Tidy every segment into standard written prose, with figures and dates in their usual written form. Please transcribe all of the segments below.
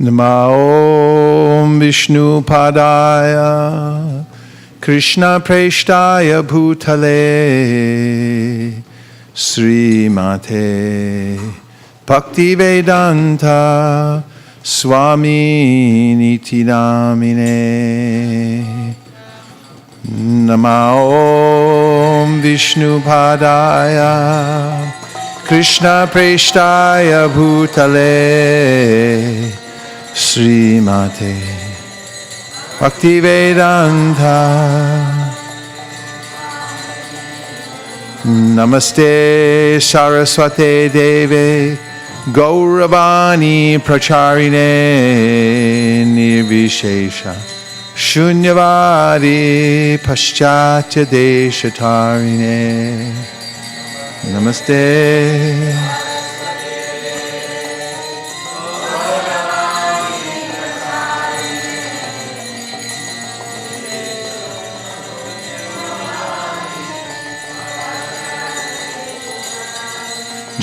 Namo Vishnu Padaya Krishna Preshtaya Bhutale Sri Mate Bhakti Vedanta Swami Niti Namine Namo Vishnu Padaya Krishna Preshtaya Bhutale Sri Mate Bhakti Vedanta Namaste Saraswate Deve Gauravani Pracharine Nirvishesha Shunyavadi Paschatya Deshatarine Namaste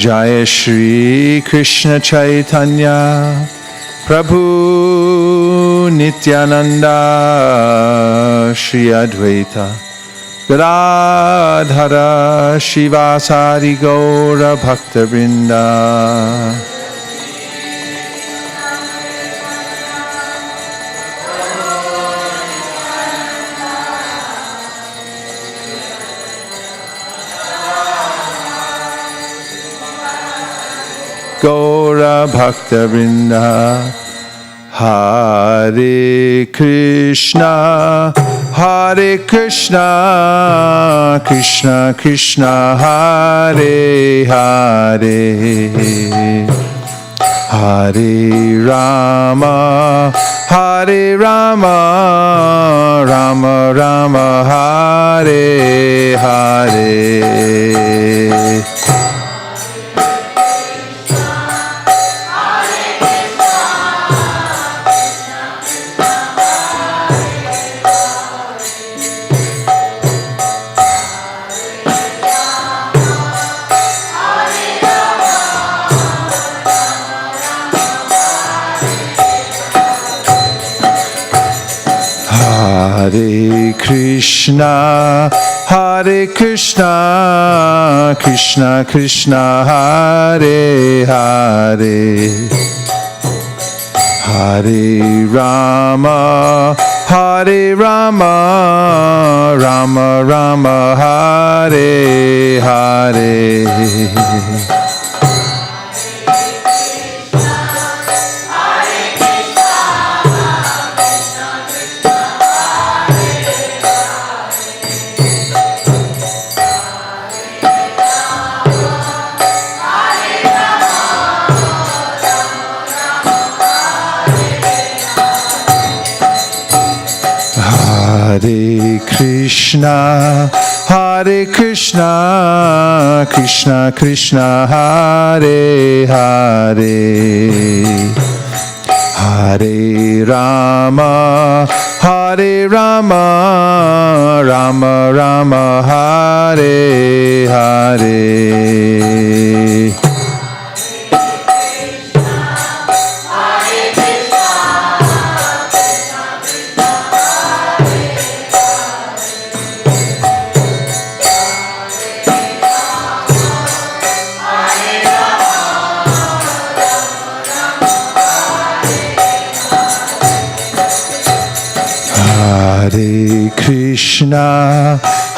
Jaya Shri Krishna Chaitanya Prabhu Nityananda Shri Advaita Gadadhara Shivasari Gaura Bhakta Vrinda Gaura Bhakta Vrinda Hare Krishna Krishna Krishna Hare Hare Hare Rama Rama Rama Hare Hare Hare Krishna Krishna Krishna Hare Hare Hare Rama Rama Rama Hare Hare Hare Krishna Krishna Krishna Hare Hare Hare Rama Rama Rama Hare Hare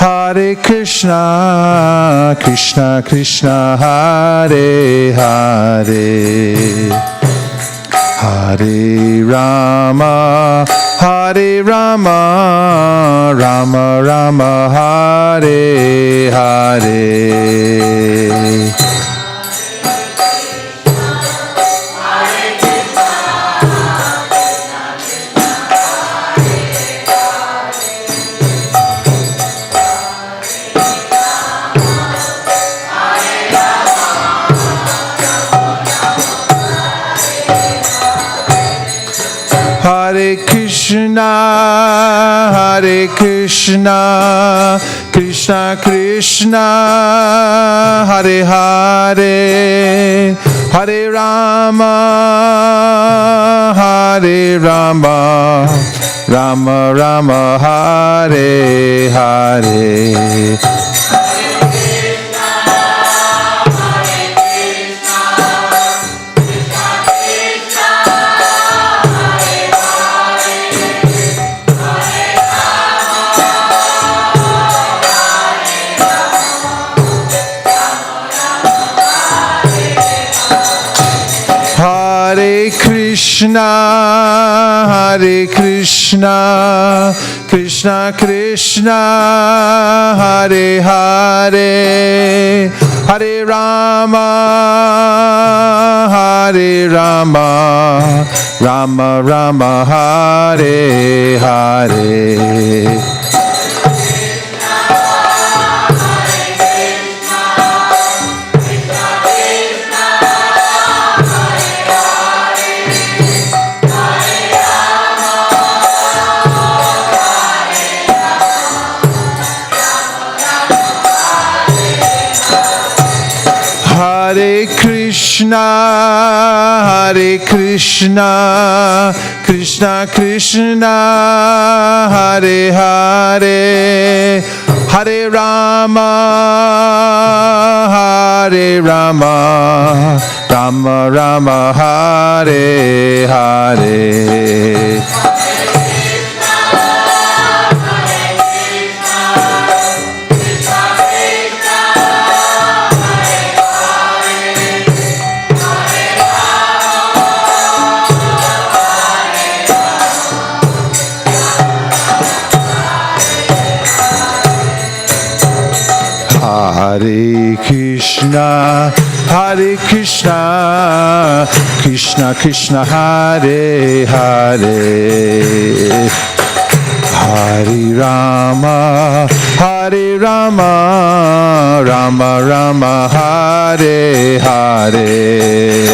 Hare Krishna Krishna Krishna Hare Hare Hare Rama Rama Rama Hare Hare Hare Krishna Krishna Krishna Hare Hare Hare Rama Hare Rama, Rama Rama Hare Hare. Hare Krishna, Hare Krishna, Krishna Krishna, Hare Hare, Hare Rama, Hare Rama, Rama Rama, Hare Hare. Hare Krishna, Hare Krishna, Krishna Krishna, Hare Hare, Hare Rama, Hare Rama, Rama Rama, Hare Hare. Hare Krishna, Hare Krishna, Krishna Krishna, Hare Hare, Hare Rama, Hare Rama, Rama Rama, Hare Hare.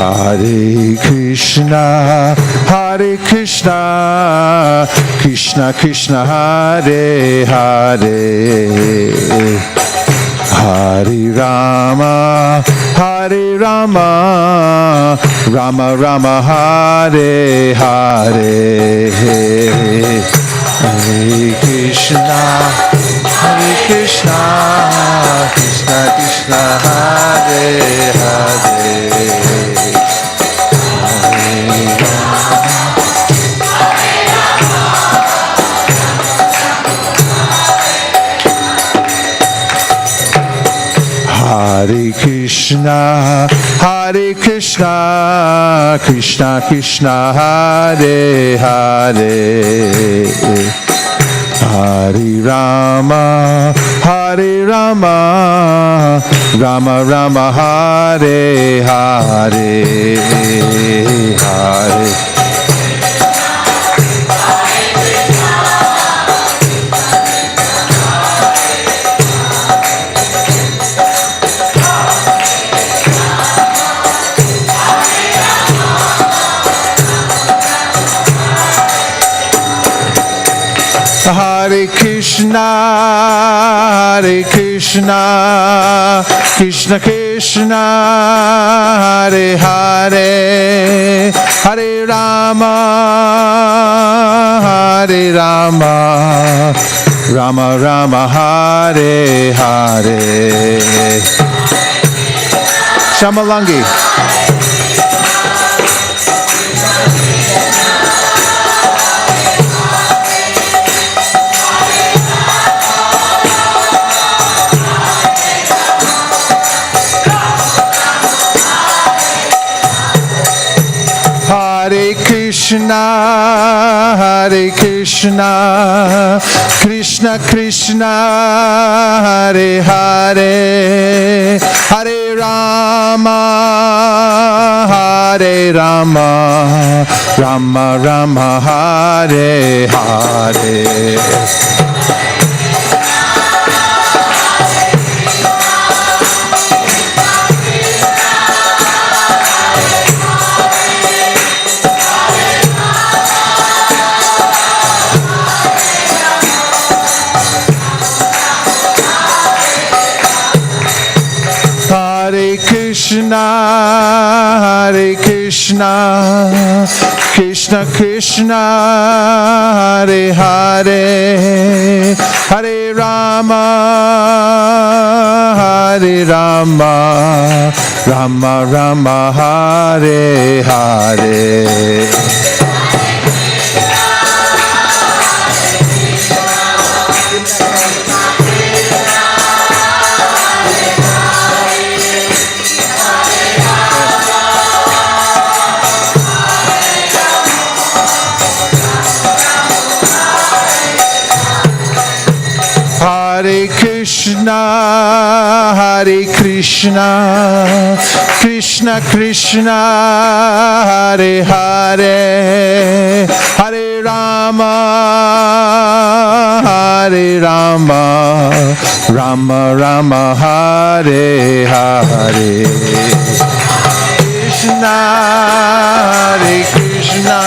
Hare Krishna, Hare Krishna, Krishna Krishna, Hare Hare, Hare Rama, Hare Rama, Rama Rama, Hare Hare, Hare Krishna, Hare Krishna, Krishna Krishna, Hare Hare. Hare Krishna, Hare Krishna, Krishna Krishna, Hare Hare, Hare Rama, Hare Rama, Rama Rama, Hare Hare, Hare. Hare Krishna, Hare Krishna, Krishna Krishna, Hare Hare, Hare Rama, Hare Rama, Rama Rama, Hare Hare. Shamalangi. Hare Krishna, Hare Krishna, Krishna Krishna, Hare Hare, Hare Rama, Hare Rama, Rama Rama, Hare Hare. Krishna, Hare Krishna, Krishna Krishna, Hare Hare, Hare Rama, Hare Rama, Rama Rama, Hare Hare. Hare Krishna, Hare Krishna, Krishna Krishna, Hare Hare, Hare Rama, Hare Rama, Rama Rama, Hare Hare. Krishna, Hare Krishna.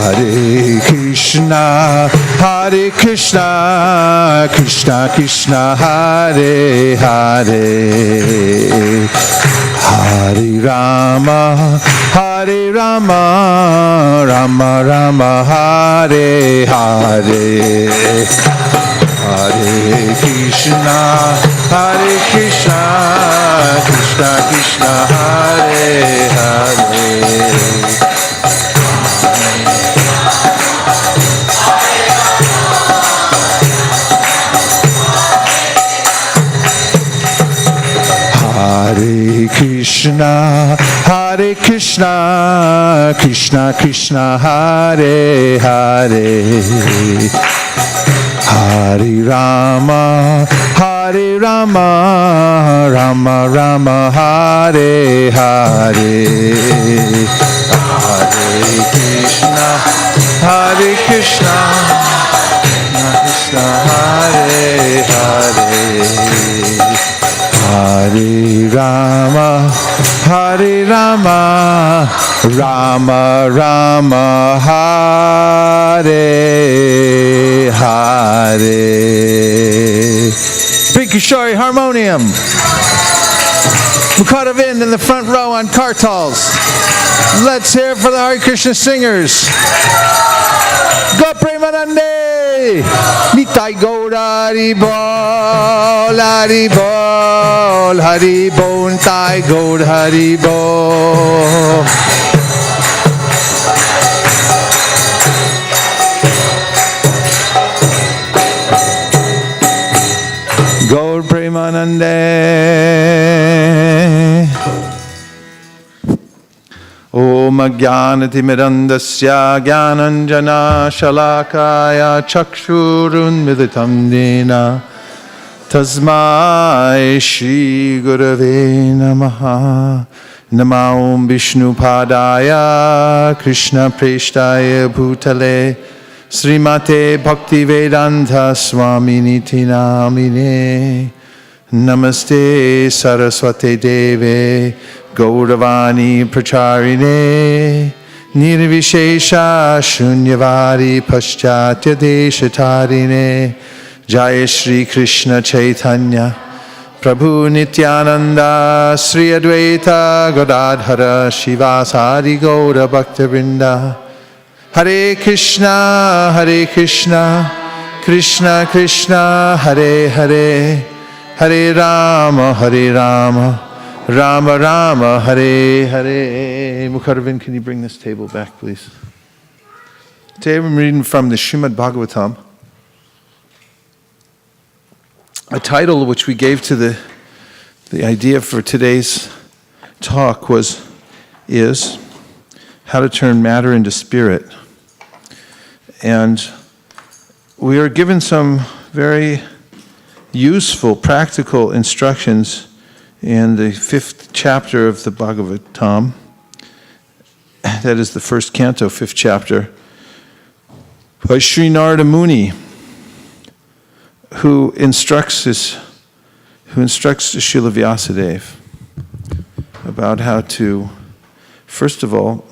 Hare Krishna, Hare Krishna, Krishna Krishna, Hare Hare, Hare Rama, Hare Rama, Rama Rama, Hare Hare, Hare Krishna, Hare Krishna, Krishna Krishna, Hare Hare. Hare Krishna, Hare Krishna, Krishna Krishna, Hare Hare, Hare Rama, Hare Rama, Rama Rama, Hare Hare, Hare Krishna, Hare Krishna, Krishna Hare Hare, Hare Rama, Hare Rama, Rama Rama, Hare Hare. Big Kishore harmonium. Mukadavind in the front row on kartals. Let's hear it for the Hare Krishna singers. Go Premanande! Nitai Gaura Hari Bol, Hari Bol, Hari Bol, Nitai Gaura Hari Bol. Gaur Premanande. Om Ajnanatimidandasya Jnananjana Shalakaya Chakshurun Militam Dena Tasmai Shri Gurave Namaha. Nama Om Vishnu Padaya Krishna Preshtaya Bhutale Srimate Bhaktivedanta Swaminiti Namine. Namaste Saraswate Deve Gauravani Pracharine Nirvishesha Shunyavadi Paschatya Deshatarine Jaya Shri Krishna Chaitanya Prabhu Nityananda Sri Advaita Gadadhara Shivasari Gaura Bhaktivinoda Hare Krishna Krishna Krishna Hare Hare Hare Rama, Rama Rama, Hare Hare. Mukadavind, can you bring this table back, please? Today I'm reading from the Srimad Bhagavatam. A title which we gave to the idea for today's talk is How to Turn Matter into Spirit. And we are given some very useful, practical instructions in the 5th chapter of the Bhagavatam. That is the 1st canto, 5th chapter, by Sri Narada Muni, who instructs who instructs Srila Vyasadeva about how to, first of all,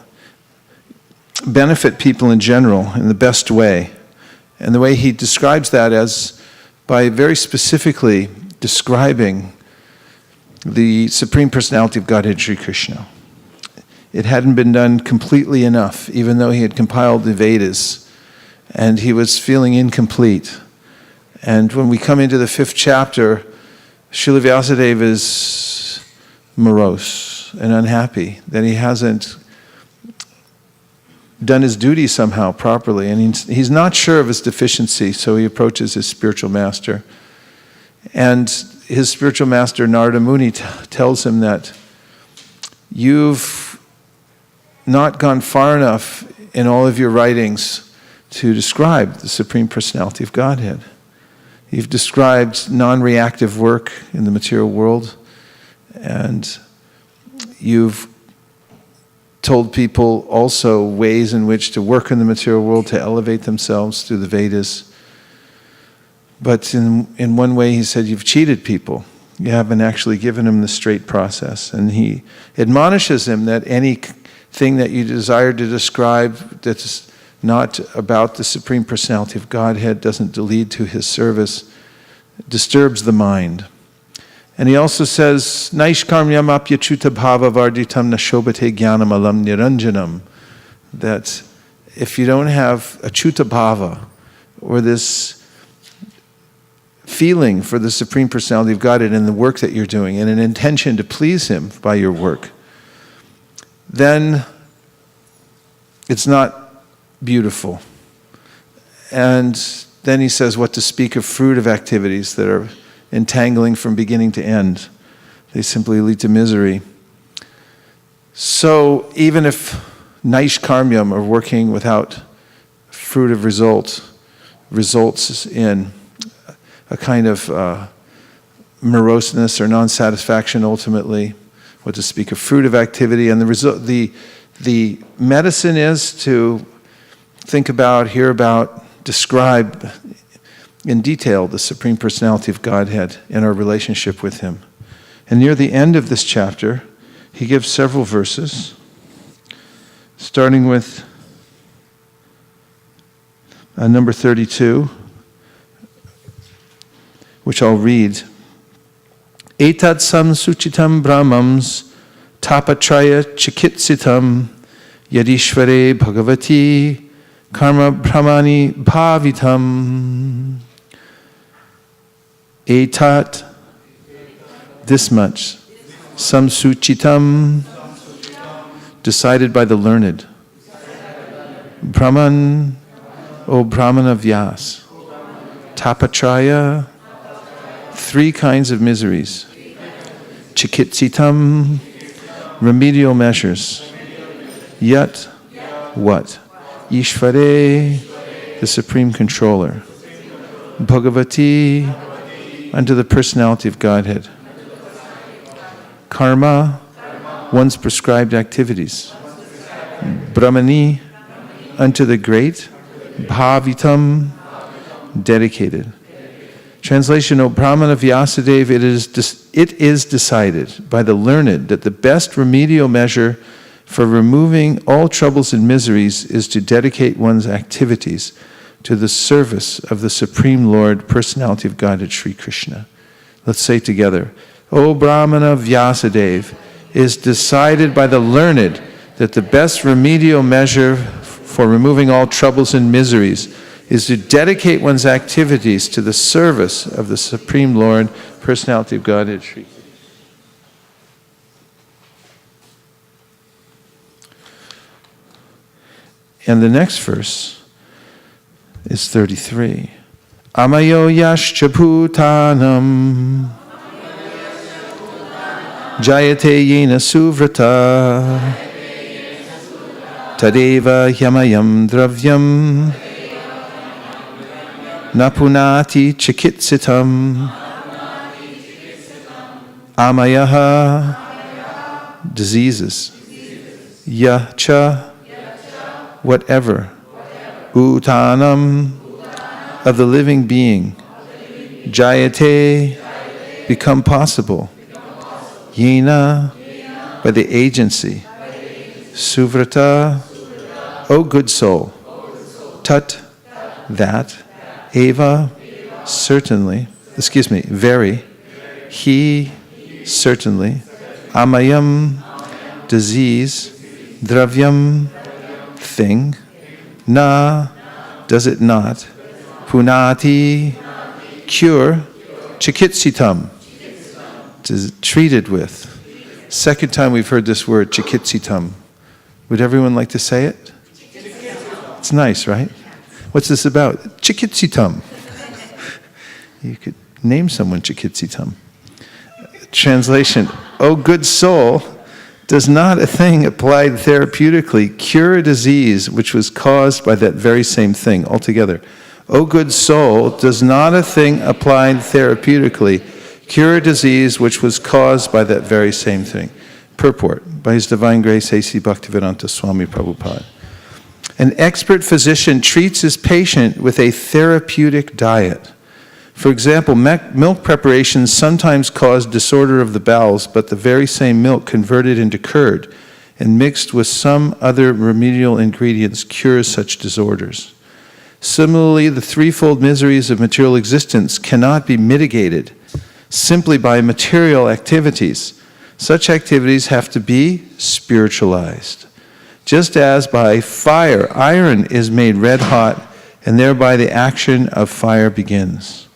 benefit people in general in the best way. And the way he describes that as by very specifically describing the Supreme Personality of Godhead, Sri Krishna. It hadn't been done completely enough, even though he had compiled the Vedas, and he was feeling incomplete. And when we come into the 5th chapter, Srila Vyasadeva is morose and unhappy that he hasn't done his duty somehow properly, and he's not sure of his deficiency, so he approaches his spiritual master. And his spiritual master, Narada Muni, tells him that you've not gone far enough in all of your writings to describe the Supreme Personality of Godhead. You've described non-reactive work in the material world, and you've told people also ways in which to work in the material world to elevate themselves through the Vedas. But in one way, he said, you've cheated people. You haven't actually given them the straight process. And he admonishes him that anything that you desire to describe that's not about the Supreme Personality of Godhead doesn't lead to his service, disturbs the mind. And he also says, Naishkarmyam apyachuta bhava varditam nashobate jnanam alam niranjanam. That if you don't have achuta bhava, or this feeling for the Supreme Personality of Godhead in the work that you're doing, and an intention to please him by your work, then it's not beautiful. And then he says what to speak of fruitive activities that are entangling from beginning to end. They simply lead to misery. So even if naishkarmyam, or working without fruitive results in a kind of moroseness or non-satisfaction ultimately, what to speak of fruitive activity, and the medicine is to think about, hear about, describe in detail the Supreme Personality of Godhead and our relationship with him. And near the end of this chapter, he gives several verses, starting with number 32, which I'll read. Etat samsuchitam brahmams tapatraya chikitsitam yadishvare bhagavati karma brahmani bhavitam. Etat, this much, samsuchitam, decided by the learned. Brahman, O Brahmana Vyas. Tapatraya, 3 kinds of miseries. Chikitsitam, remedial measures. Yat, what? Ishvare, the Supreme Controller. Bhagavati, unto the Personality of Godhead. Karma, one's prescribed activities. Brahmani, unto the great. Bhavitam, dedicated. Translation, O Brahmana Vyasadeva, it is decided by the learned that the best remedial measure for removing all troubles and miseries is to dedicate one's activities to the service of the Supreme Lord, Personality of Godhead, Sri Krishna. Let's say together, O Brahmana Vyasadeva, is decided by the learned that the best remedial measure for removing all troubles and miseries is to dedicate one's activities to the service of the Supreme Lord, Personality of Godhead, Sri Krishna. And the next verse is 33. Amayo yashcha bhutanam jayate yena suvrata tadeva yamayam dravyam napunati chikitsitam amayaha, diseases, yacha, whatever, utanam, of the living being, jayate, become possible. Yena, by the agency. Suvrata, O good soul. Tat, that. Eva, certainly. Very. He, certainly. Amayam, disease. Dravyam, thing. Na, does it not. Punati, cure. Chikitsitam, treated with. Second time we've heard this word, chikitsitam. Would everyone like to say it? It's nice, right? What's this about? Chikitsitam. You could name someone Chikitsitam. Translation, O good soul, does not a thing applied therapeutically cure a disease which was caused by that very same thing altogether? O good soul, does not a thing applied therapeutically cure a disease which was caused by that very same thing? Purport, by His Divine Grace, A.C. Bhaktivedanta Swami Prabhupada. An expert physician treats his patient with a therapeutic diet. For example, milk preparations sometimes cause disorder of the bowels, but the very same milk converted into curd and mixed with some other remedial ingredients cures such disorders. Similarly, the threefold miseries of material existence cannot be mitigated simply by material activities. Such activities have to be spiritualized. Just as by fire, iron is made red hot, and thereby the action of fire begins.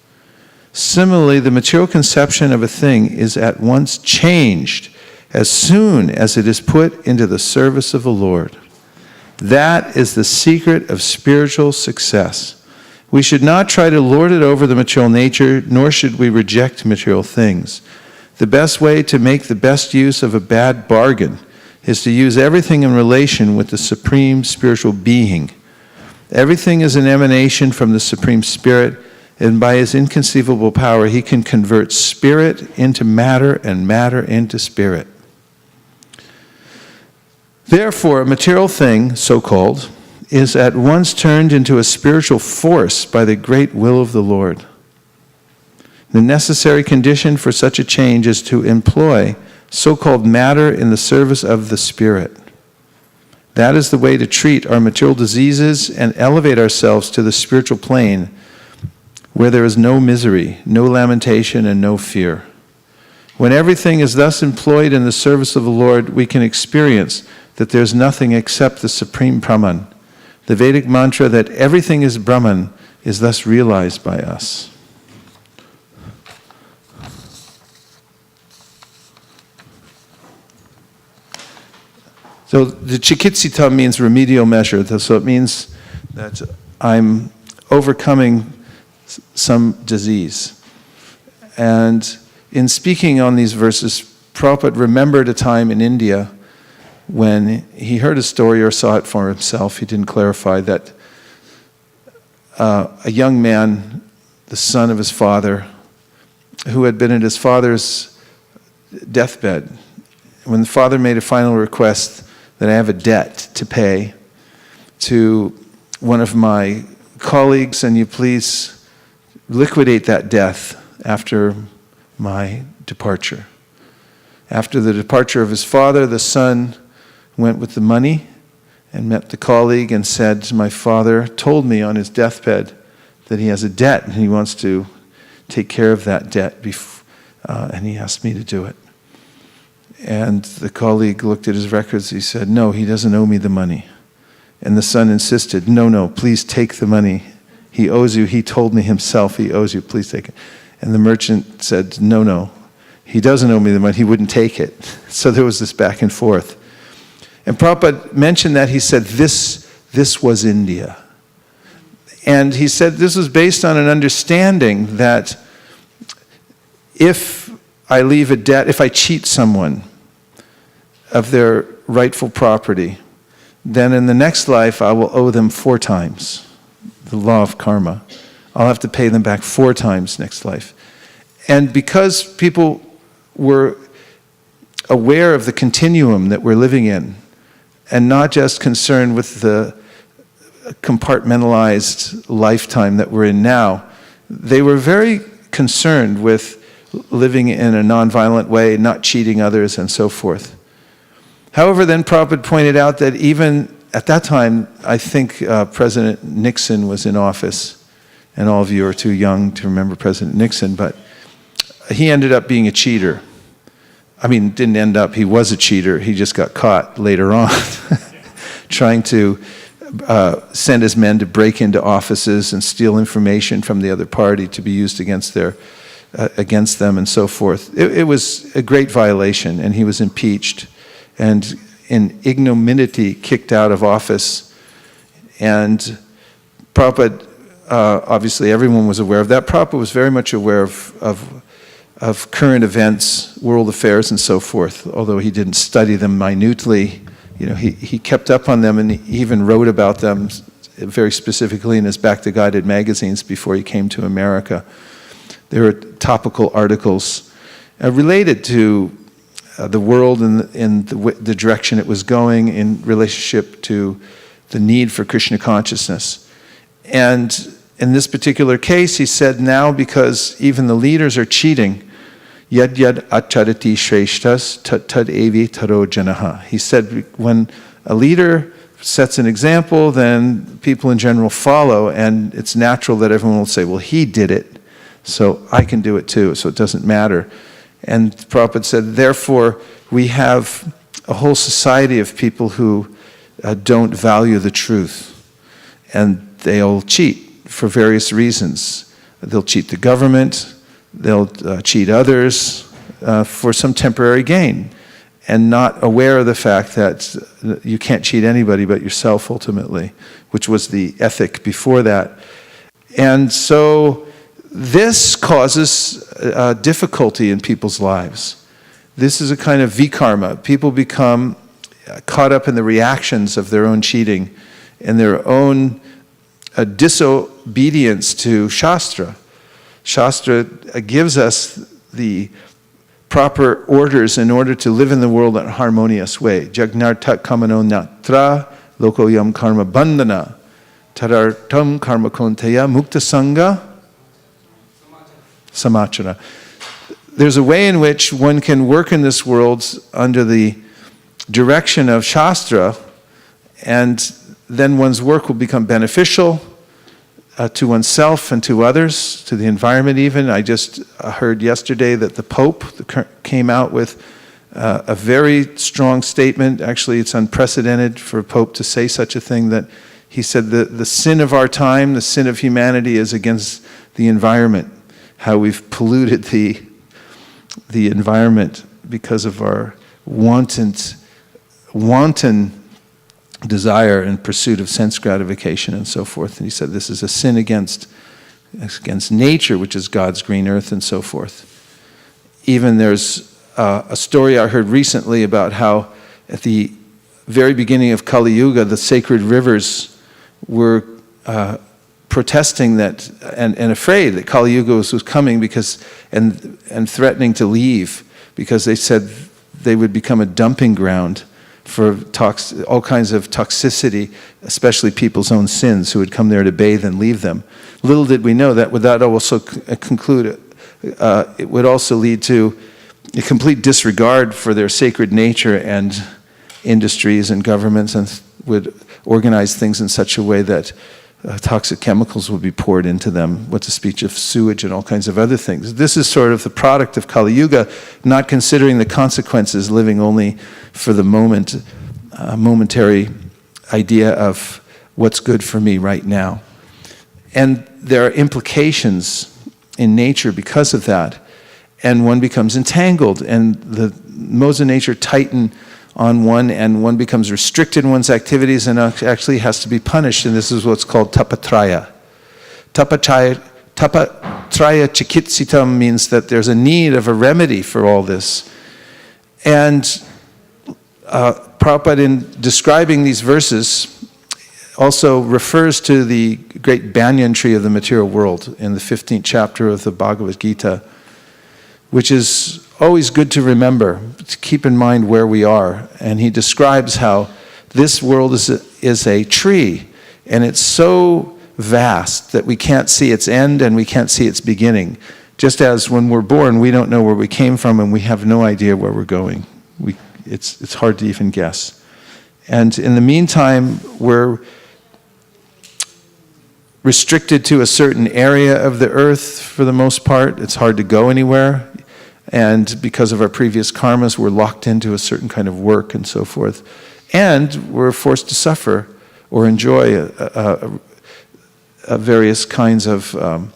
Similarly, the material conception of a thing is at once changed as soon as it is put into the service of the Lord. That is the secret of spiritual success. We should not try to lord it over the material nature, nor should we reject material things. The best way to make the best use of a bad bargain is to use everything in relation with the Supreme Spiritual Being. Everything is an emanation from the Supreme Spirit, and by His inconceivable power, He can convert spirit into matter and matter into spirit. Therefore, a material thing, so-called, is at once turned into a spiritual force by the great will of the Lord. The necessary condition for such a change is to employ so-called matter in the service of the Spirit. That is the way to treat our material diseases and elevate ourselves to the spiritual plane where there is no misery, no lamentation, and no fear. When everything is thus employed in the service of the Lord, we can experience that there is nothing except the Supreme Brahman. The Vedic mantra that everything is Brahman is thus realized by us. So the chikitsita means remedial measure. So it means that I'm overcoming some disease. And in speaking on these verses, Prabhupada remembered a time in India when he heard a story or saw it for himself. He didn't clarify that a young man, the son of his father, who had been at his father's deathbed, when the father made a final request that I have a debt to pay to one of my colleagues, and you please liquidate that debt after my departure. After the departure of his father, the son went with the money and met the colleague and said, my father told me on his deathbed that he has a debt and he wants to take care of that debt, and he asked me to do it. And the colleague looked at his records. He said, no, he doesn't owe me the money. And the son insisted, no, please take the money. He owes you. He told me himself he owes you. Please take it. And the merchant said, no, he doesn't owe me the money. He wouldn't take it. So there was this back and forth. And Prabhupada mentioned that. He said, this was India. And he said this was based on an understanding that if I leave a debt, if I cheat someone of their rightful property, then in the next life I will owe them 4 times. The law of karma. I'll have to pay them back 4 times next life. And because people were aware of the continuum that we're living in, and not just concerned with the compartmentalized lifetime that we're in now, they were very concerned with living in a nonviolent way, not cheating others, and so forth. However, then Prabhupada pointed out that even at that time, I think President Nixon was in office, and all of you are too young to remember President Nixon, but he ended up being a cheater. I mean, didn't end up, he was a cheater, he just got caught later on trying to send his men to break into offices and steal information from the other party to be used against them and so forth. It was a great violation, and he was impeached and in ignominy kicked out of office. And Prabhupada, obviously everyone was aware of that. Prabhupada was very much aware of current events, world affairs, and so forth, although he didn't study them minutely. You know, he kept up on them, and he even wrote about them very specifically in his Back to Guided magazines before he came to America. There were topical articles related to the world and the direction it was going in relationship to the need for Krishna consciousness. And in this particular case, he said now, because even the leaders are cheating, yad yad acharati shreshtas tad evi taro janaha. He said when a leader sets an example, then people in general follow, and it's natural that everyone will say, well, he did it, so I can do it too, so it doesn't matter. And Prabhupada said, therefore, we have a whole society of people who don't value the truth, and they'll cheat for various reasons. They'll cheat the government, they'll cheat others for some temporary gain, and not aware of the fact that you can't cheat anybody but yourself ultimately, which was the ethic before that. And so this causes difficulty in people's lives. This is a kind of vikarma. People become caught up in the reactions of their own cheating and their own disobedience to Shastra. Shastra gives us the proper orders in order to live in the world in a harmonious way. Jagnartat kamano natra lokoyam karma bandhana tadartam karma konteya mukta sangha samachara. There's a way in which one can work in this world under the direction of Shastra, and then one's work will become beneficial to oneself and to others, to the environment even. I just heard yesterday that the Pope came out with a very strong statement. Actually, it's unprecedented for a Pope to say such a thing, that he said the sin of our time, the sin of humanity is against the environment, how we've polluted the environment because of our wanton desire and pursuit of sense gratification and so forth. And he said this is a sin against nature, which is God's green earth and so forth. Even there's a story I heard recently about how at the very beginning of Kali Yuga, the sacred rivers were protesting that and afraid that Kali Yuga was coming because and threatening to leave because they said they would become a dumping ground for all kinds of toxicity, especially people's own sins who would come there to bathe and leave them. Little did we know that would also conclude, it would also lead to a complete disregard for their sacred nature, and industries and governments and would organize things in such a way that toxic chemicals would be poured into them, what's the speech of sewage and all kinds of other things. This is sort of the product of Kali Yuga, not considering the consequences, living only for the momentary idea of what's good for me right now. And there are implications in nature because of that, and one becomes entangled, and the modes of nature tighten on one, and one becomes restricted in one's activities and actually has to be punished, and this is what's called tapatraya. Tapatraya chikitsitam means that there's a need of a remedy for all this. And Prabhupada, in describing these verses, also refers to the great banyan tree of the material world in the 15th chapter of the Bhagavad Gita, which is always good to remember, to keep in mind where we are. And he describes how this world is a tree, and it's so vast that we can't see its end and we can't see its beginning. Just as when we're born, we don't know where we came from and we have no idea where we're going. It's hard to even guess. And in the meantime, we're restricted to a certain area of the earth for the most part. It's hard to go anywhere. And because of our previous karmas, we're locked into a certain kind of work and so forth. And we're forced to suffer or enjoy various kinds of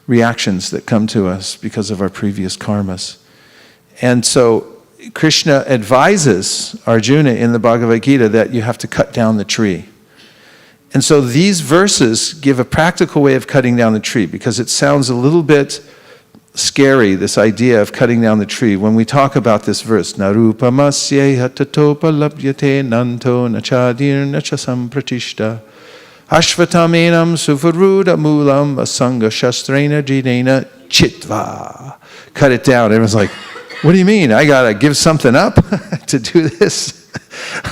reactions that come to us because of our previous karmas. And so Krishna advises Arjuna in the Bhagavad Gita that you have to cut down the tree. And so these verses give a practical way of cutting down the tree, because it sounds a little bit scary, this idea of cutting down the tree. When we talk about this verse, Narupamasye hatatopa labhyate nanto nachadir nachasam pratishta ashvatamenam suvaruda mulam asanga shastrena jidena chitva. Cut it down. Everyone's like, what do you mean? I got to give something up to do this?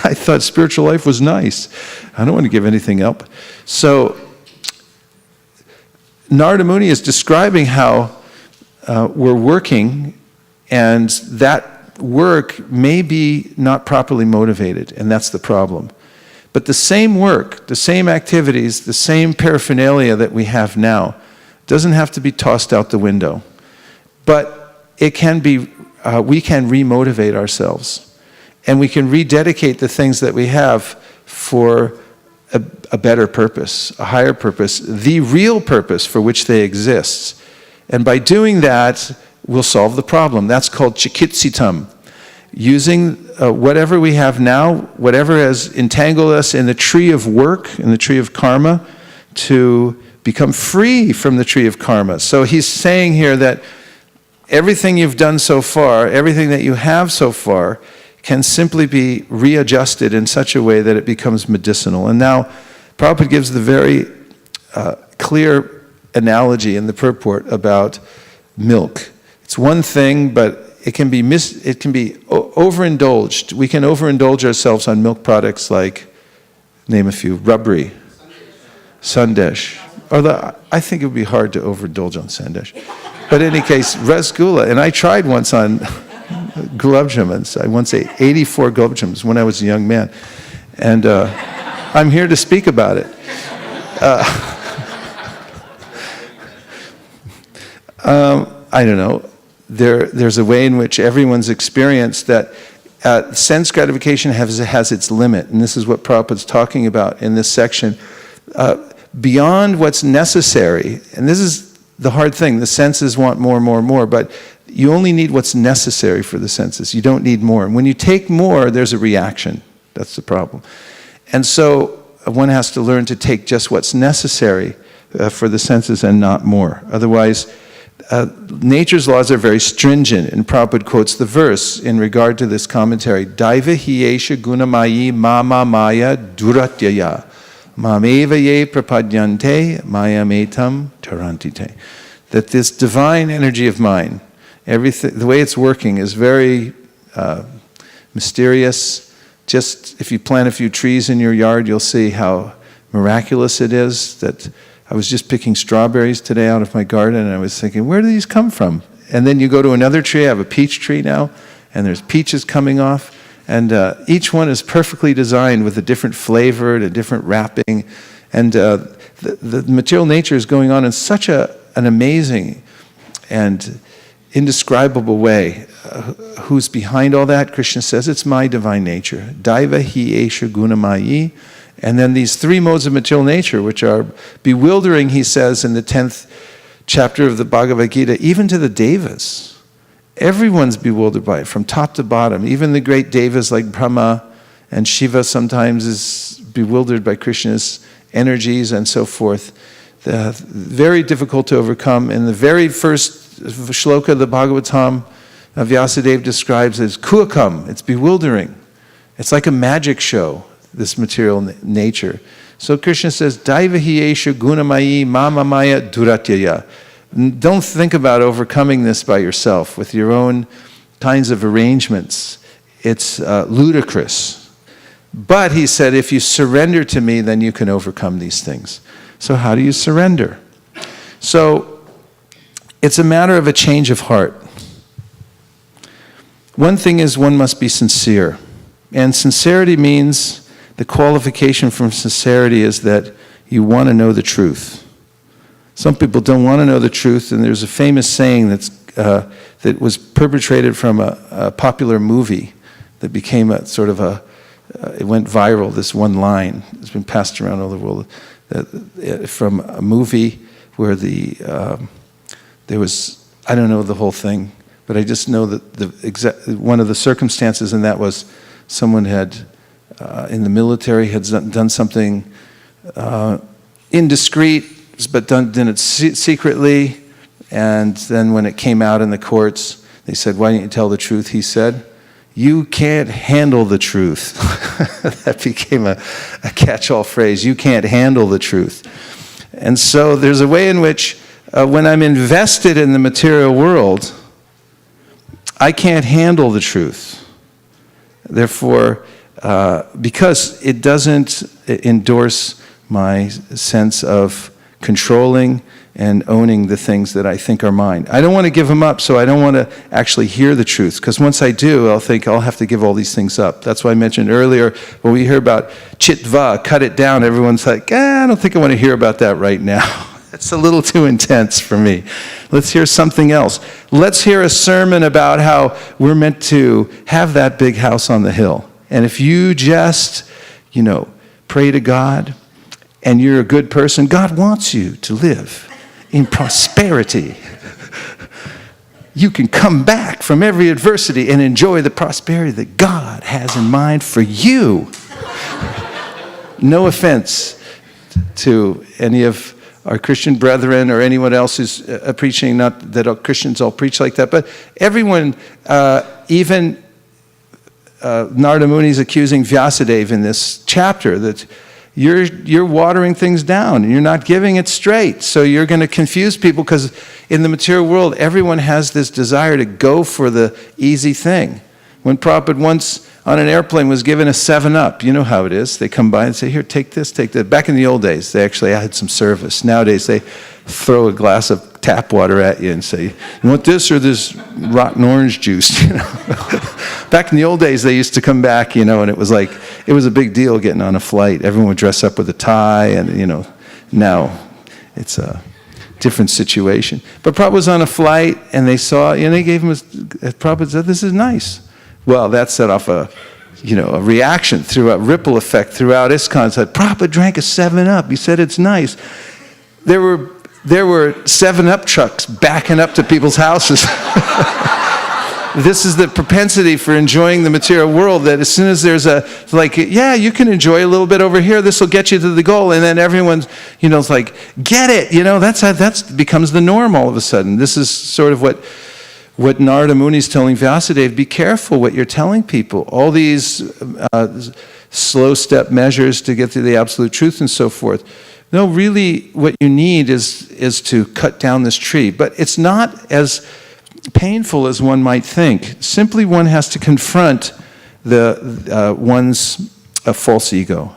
I thought spiritual life was nice. I don't want to give anything up. So Narada Muni is describing how we're working, and that work may be not properly motivated, and that's the problem. But the same work, the same activities, the same paraphernalia that we have now doesn't have to be tossed out the window. But it can be, we can remotivate ourselves. And we can rededicate the things that we have for a better purpose, a higher purpose, the real purpose for which they exist. And by doing that, we'll solve the problem. That's called chikitsitam. Using whatever we have now, whatever has entangled us in the tree of work, in the tree of karma, to become free from the tree of karma. So he's saying here that everything you've done so far, everything that you have so far, can simply be readjusted in such a way that it becomes medicinal. And now, Prabhupada gives the very clear analogy in the purport about milk. It's one thing, but it can be overindulged. We can overindulge ourselves on milk products like, name a few, Rabri, Sandesh. Although I think it would be hard to overindulge on Sandesh. But in any case, Rasgulla. And I tried once on gulab jamuns. I once ate 84 gulab jamuns when I was a young man. And I'm here to speak about it. I don't know. There's a way in which everyone's experienced that sense gratification has its limit. And this is what Prabhupada's talking about in this section. Beyond what's necessary, and this is the hard thing, the senses want more, more, more, but you only need what's necessary for the senses. You don't need more. And when you take more, there's a reaction. That's the problem. And so one has to learn to take just what's necessary for the senses and not more. Otherwise, nature's laws are very stringent, and Prabhupada quotes the verse in regard to this commentary, Daiva hiyesha gunamayi mama maya duratyaya mameva ye prapadyante mayametam tarantite. That this divine energy of mine, everything, the way it's working is very mysterious. Just if you plant a few trees in your yard, you'll see how miraculous it is. That I was just picking strawberries today out of my garden, and I was thinking, where do these come from? And then you go to another tree. I have a peach tree now, and there's peaches coming off. And each one is perfectly designed with a different flavor and a different wrapping. And the material nature is going on in such an amazing and indescribable way. Who's behind all that? Krishna says, it's my divine nature. Daiva hi esha gunamayi. And then these three modes of material nature, which are bewildering, he says in the 10th chapter of the Bhagavad Gita, even to the devas. Everyone's bewildered by it, from top to bottom. Even the great devas like Brahma and Shiva sometimes is bewildered by Krishna's energies and so forth. Very difficult to overcome. In the very first shloka of the Bhagavatam, Vyasadeva describes as kuakam. It's bewildering. It's like a magic show, this material nature. So Krishna says, Daiva hiyesha gunamayi mama maya duratyaya. Don't think about overcoming this by yourself with your own kinds of arrangements. It's ludicrous. But he said, if you surrender to me, then you can overcome these things. So how do you surrender? So it's a matter of a change of heart. One thing is one must be sincere. And sincerity means, the qualification from sincerity is that you want to know the truth. Some people don't want to know the truth, and there's a famous saying that was perpetrated from a popular movie that became a sort of it went viral, this one line. It's been passed around all the world. From a movie where there was, I don't know the whole thing, but I just know that one of the circumstances in that was someone had, in the military, had done something indiscreet, but done it secretly, and then when it came out in the courts, they said, "Why didn't you tell the truth?" He said, "You can't handle the truth." That became a catch-all phrase. You can't handle the truth. And so there's a way in which when I'm invested in the material world, I can't handle the truth. Therefore, because it doesn't endorse my sense of controlling and owning the things that I think are mine. I don't want to give them up, so I don't want to actually hear the truth, because once I do, I'll think I'll have to give all these things up. That's why I mentioned earlier, when we hear about chitva, cut it down, everyone's like, I don't think I want to hear about that right now. That's a little too intense for me. Let's hear something else. Let's hear a sermon about how we're meant to have that big house on the hill. And if you just, pray to God, and you're a good person, God wants you to live in prosperity. You can come back from every adversity and enjoy the prosperity that God has in mind for you. No offense to any of our Christian brethren or anyone else who's preaching, not that all Christians all preach like that, but everyone, even Narada Muni's accusing Vyasadeva in this chapter that you're watering things down and you're not giving it straight. So you're going to confuse people, because in the material world, everyone has this desire to go for the easy thing. When Prabhupada once on an airplane was given a 7-Up, you know how it is. They come by and say, "Here, take this, take that." Back in the old days, they actually had some service. Nowadays, they throw a glass of tap water at you and say, "You want this or this rotten orange juice?" Back in the old days, they used to come back, and it was a big deal getting on a flight. Everyone would dress up with a tie, and now it's a different situation. But Prabhupada was on a flight, and they saw, and they gave him Prabhupada said, "This is nice." Well, that set off a reaction, through a ripple effect throughout ISKCON. Said, "Prabhupada drank a 7-Up. He said it's nice." There were 7-Up trucks backing up to people's houses. This is the propensity for enjoying the material world, that as soon as there's you can enjoy a little bit over here, this will get you to the goal, and then everyone's, is like, get it, that's becomes the norm all of a sudden. This is sort of what Narada Muni's telling Vyasadeva, be careful what you're telling people. All these slow step measures to get to the absolute truth and so forth. No, really what you need is to cut down this tree. But it's not as painful as one might think. Simply one has to confront one's false ego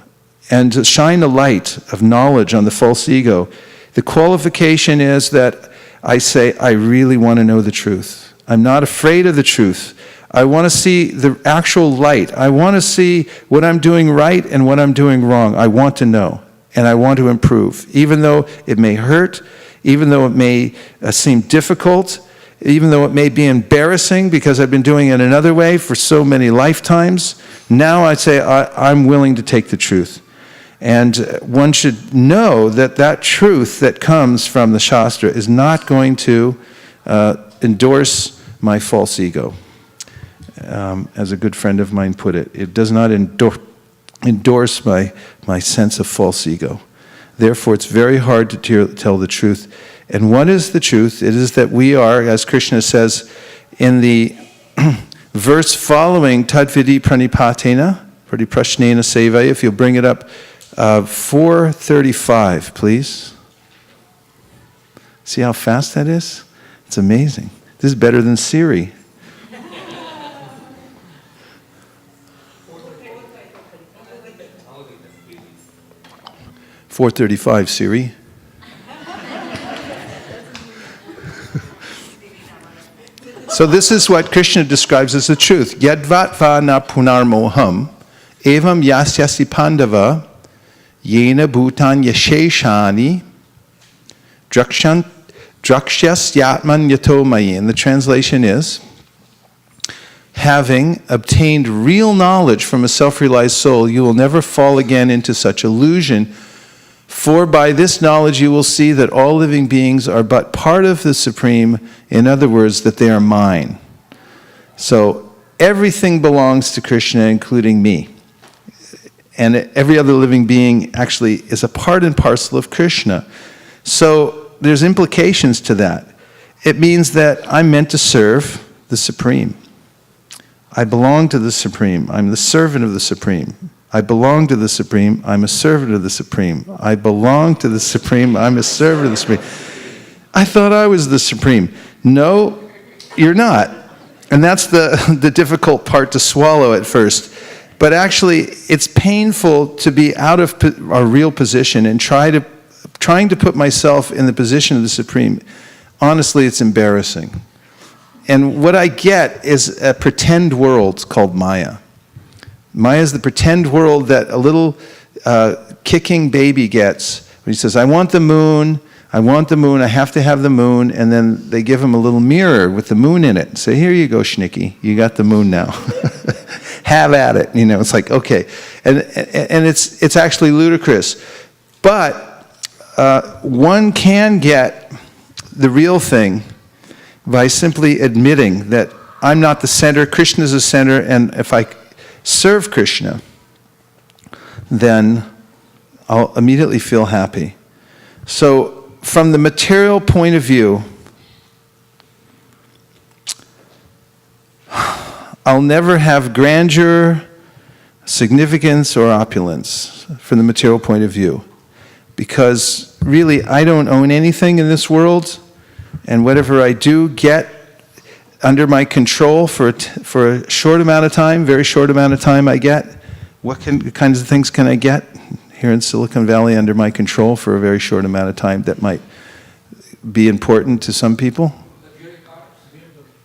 and to shine a light of knowledge on the false ego. The qualification is that I say, I really want to know the truth. I'm not afraid of the truth. I want to see the actual light. I want to see what I'm doing right and what I'm doing wrong. I want to know, and I want to improve. Even though it may hurt, even though it may seem difficult, even though it may be embarrassing because I've been doing it another way for so many lifetimes, now I say I'm willing to take the truth. And one should know that truth that comes from the Shastra is not going to endorse my false ego. As a good friend of mine put it, it does not endorse my sense of false ego. Therefore, it's very hard to tell the truth. And what is the truth? It is that we are, as Krishna says in the verse following, Tadvidi pranipatena, prashnena sevaya, if you'll bring it up, 435, please. See how fast that is? It's amazing. This is better than Siri. 435, Siri. So this is what Krishna describes as the truth. Yadvatva na punarmoham evam yasyasi pandava yena bhutan yasheshani drakshyas yatman yato mayi. And the translation is, having obtained real knowledge from a self-realized soul, you will never fall again into such illusion. For by this knowledge you will see that all living beings are but part of the Supreme, in other words, that they are mine. So everything belongs to Krishna, including me. And every other living being actually is a part and parcel of Krishna. So there's implications to that. It means that I'm meant to serve the Supreme. I belong to the Supreme. I'm the servant of the Supreme. I belong to the Supreme. I'm a servant of the Supreme. I belong to the Supreme. I'm a servant of the Supreme. I thought I was the Supreme. No, you're not. And that's the difficult part to swallow at first. But actually, it's painful to be out of our real position and trying to put myself in the position of the Supreme. Honestly, it's embarrassing. And what I get is a pretend world called Maya. Maya is the pretend world that a little kicking baby gets when he says, I want the moon, I have to have the moon, and then they give him a little mirror with the moon in it and say, here you go, Schnicky, you got the moon now. Have at it. It's like, okay. And it's actually ludicrous. But one can get the real thing by simply admitting that I'm not the center, Krishna is the center, and if I serve Krishna, then I'll immediately feel happy. So from the material point of view, I'll never have grandeur, significance, or opulence from the material point of view. Because really, I don't own anything in this world, and whatever I do get under my control for a short amount of time, very short amount of time I get. What kinds of things can I get here in Silicon Valley under my control for a very short amount of time that might be important to some people? Luxury cars.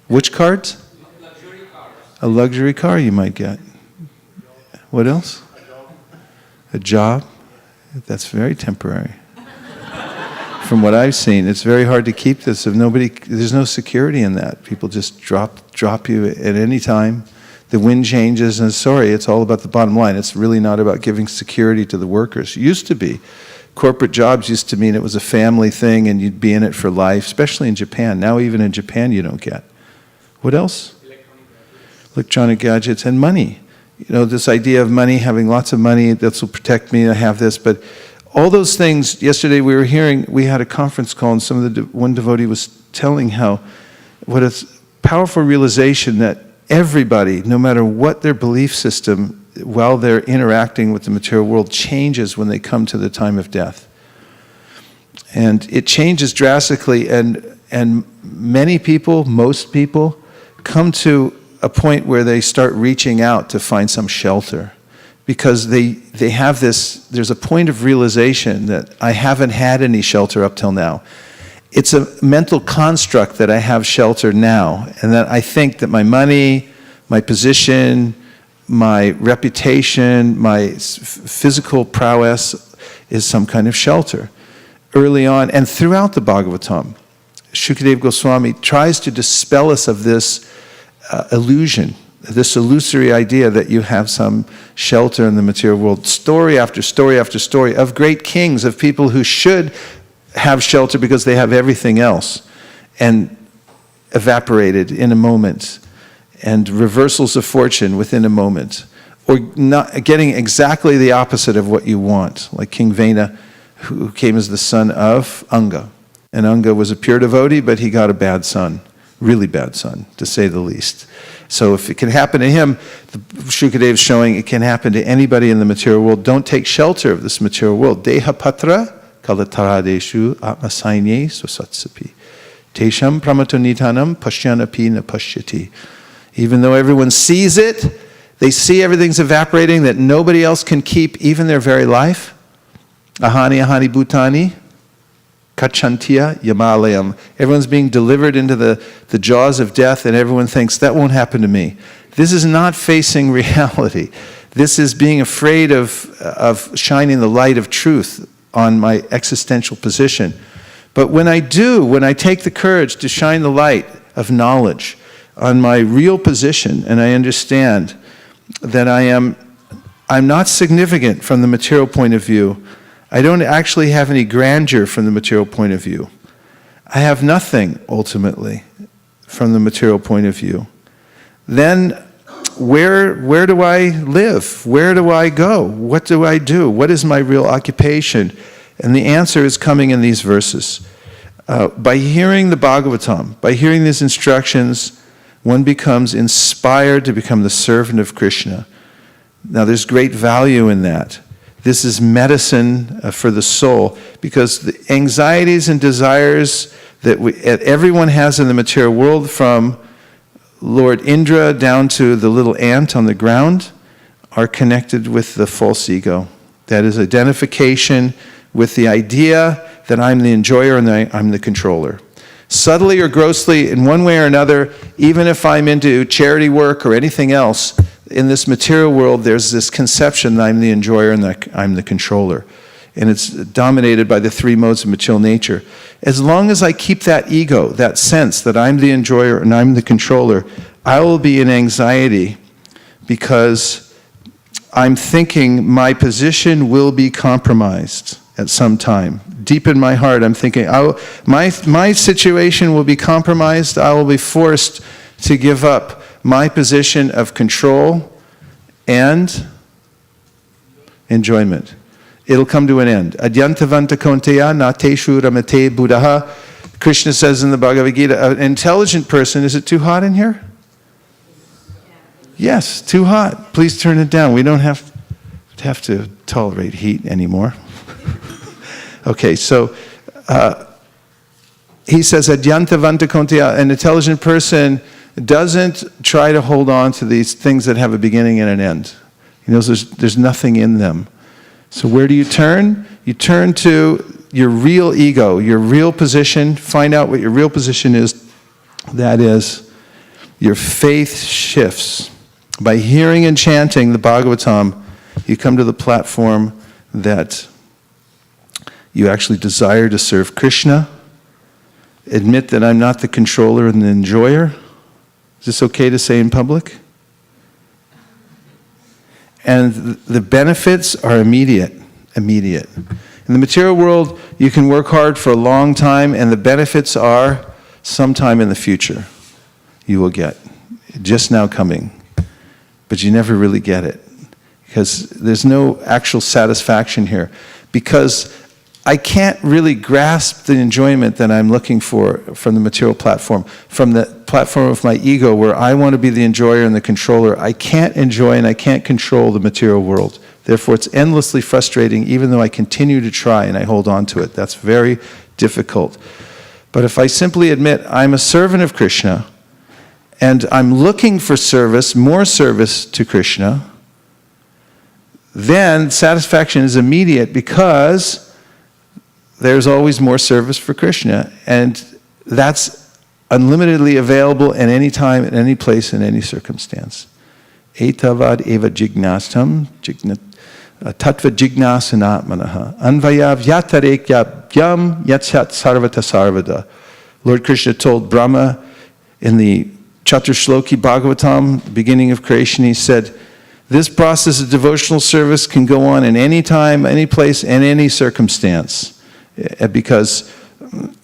Which cards? Luxury cars. A luxury car you might get. What else? A job? That's very temporary. From what I've seen, it's very hard to keep this. There's no security in that. People just drop you at any time. The wind changes, and sorry, it's all about the bottom line. It's really not about giving security to the workers. It used to be. Corporate jobs used to mean it was a family thing, and you'd be in it for life, especially in Japan. Now even in Japan you don't get. What else? Electronic gadgets and money. This idea of money, having lots of money, this will protect me, I have this, but all those things, yesterday we had a conference call, and one devotee was telling what a powerful realization that everybody, no matter what their belief system, while they're interacting with the material world, changes when they come to the time of death. And it changes drastically, and many people, most people, come to a point where they start reaching out to find some shelter. Because they have there's a point of realization that I haven't had any shelter up till now. It's a mental construct that I have shelter now, and that I think that my money, my position, my reputation, my physical prowess is some kind of shelter. Early on, and throughout the Bhagavatam, Shukadeva Goswami tries to dispel us of this illusion, this illusory idea that you have some shelter in the material world. Story after story after story of great kings, of people who should have shelter because they have everything else, and evaporated in a moment, and reversals of fortune within a moment, or not getting exactly the opposite of what you want, like King Vena, who came as the son of Anga. And Anga was a pure devotee, but he got a bad son, really bad son, to say the least. So if it can happen to him, Shukadeva is showing it can happen to anybody in the material world. Don't take shelter of this material world. Deha patra kalataradeshu atmasainye susatsapi. Tesham pramatonitanam pashyanapi na pashyati. Even though everyone sees it, they see everything's evaporating, that nobody else can keep even their very life. Ahani ahani bhutani. Kachantiya Yamalayam. Everyone's being delivered into the jaws of death, and everyone thinks, that won't happen to me. This is not facing reality. This is being afraid of shining the light of truth on my existential position. But when I take the courage to shine the light of knowledge on my real position, and I understand that I'm not significant from the material point of view. I don't actually have any grandeur from the material point of view. I have nothing, ultimately, from the material point of view. Then where do I live? Where do I go? What do I do? What is my real occupation? And the answer is coming in these verses. By hearing the Bhagavatam, by hearing these instructions, one becomes inspired to become the servant of Krishna. Now, there's great value in that. This is medicine for the soul, because the anxieties and desires that everyone has in the material world, from Lord Indra down to the little ant on the ground, are connected with the false ego. That is identification with the idea that I'm the enjoyer and I'm the controller. Subtly or grossly, in one way or another, even if I'm into charity work or anything else, in this material world, there's this conception that I'm the enjoyer and that I'm the controller. And it's dominated by the three modes of material nature. As long as I keep that ego, that sense that I'm the enjoyer and I'm the controller, I will be in anxiety because I'm thinking my position will be compromised at some time. Deep in my heart, I'm thinking, my situation will be compromised. I will be forced to give up my position of control and enjoyment. It'll come to an end. Adyantavanta konteya nateshu ramate buddhaha. Krishna says in the Bhagavad Gita, an intelligent person, is it too hot in here? Yes, too hot. Please turn it down. We don't have to tolerate heat anymore. Okay, so he says, Adyantavanta konteya, an intelligent person doesn't try to hold on to these things that have a beginning and an end. He knows there's nothing in them. So where do you turn? You turn to your real ego, your real position. Find out what your real position is. That is, your faith shifts. By hearing and chanting the Bhagavatam, you come to the platform that you actually desire to serve Krishna. Admit that I'm not the controller and the enjoyer. Is this okay to say in public? And the benefits are immediate. In the material world, you can work hard for a long time, and the benefits are sometime in the future you will get. Just now coming. But you never really get it. Because there's no actual satisfaction here. Because I can't really grasp the enjoyment that I'm looking for from the material platform, from the platform of my ego where I want to be the enjoyer and the controller. I can't enjoy and I can't control the material world. Therefore, it's endlessly frustrating even though I continue to try and I hold on to it. That's very difficult. But if I simply admit I'm a servant of Krishna and I'm looking for service, more service to Krishna, then satisfaction is immediate because there's always more service for Krishna, and that's unlimitedly available at any time, at any place, in any circumstance. Etavad eva jignastam, tattva jignasanatmanaha, anvayav yatarekya yam yatsat sarvata sarvada. Lord Krishna told Brahma in the Chaturshloki Bhagavatam, the beginning of creation, he said, this process of devotional service can go on in any time, any place, and any circumstance. Because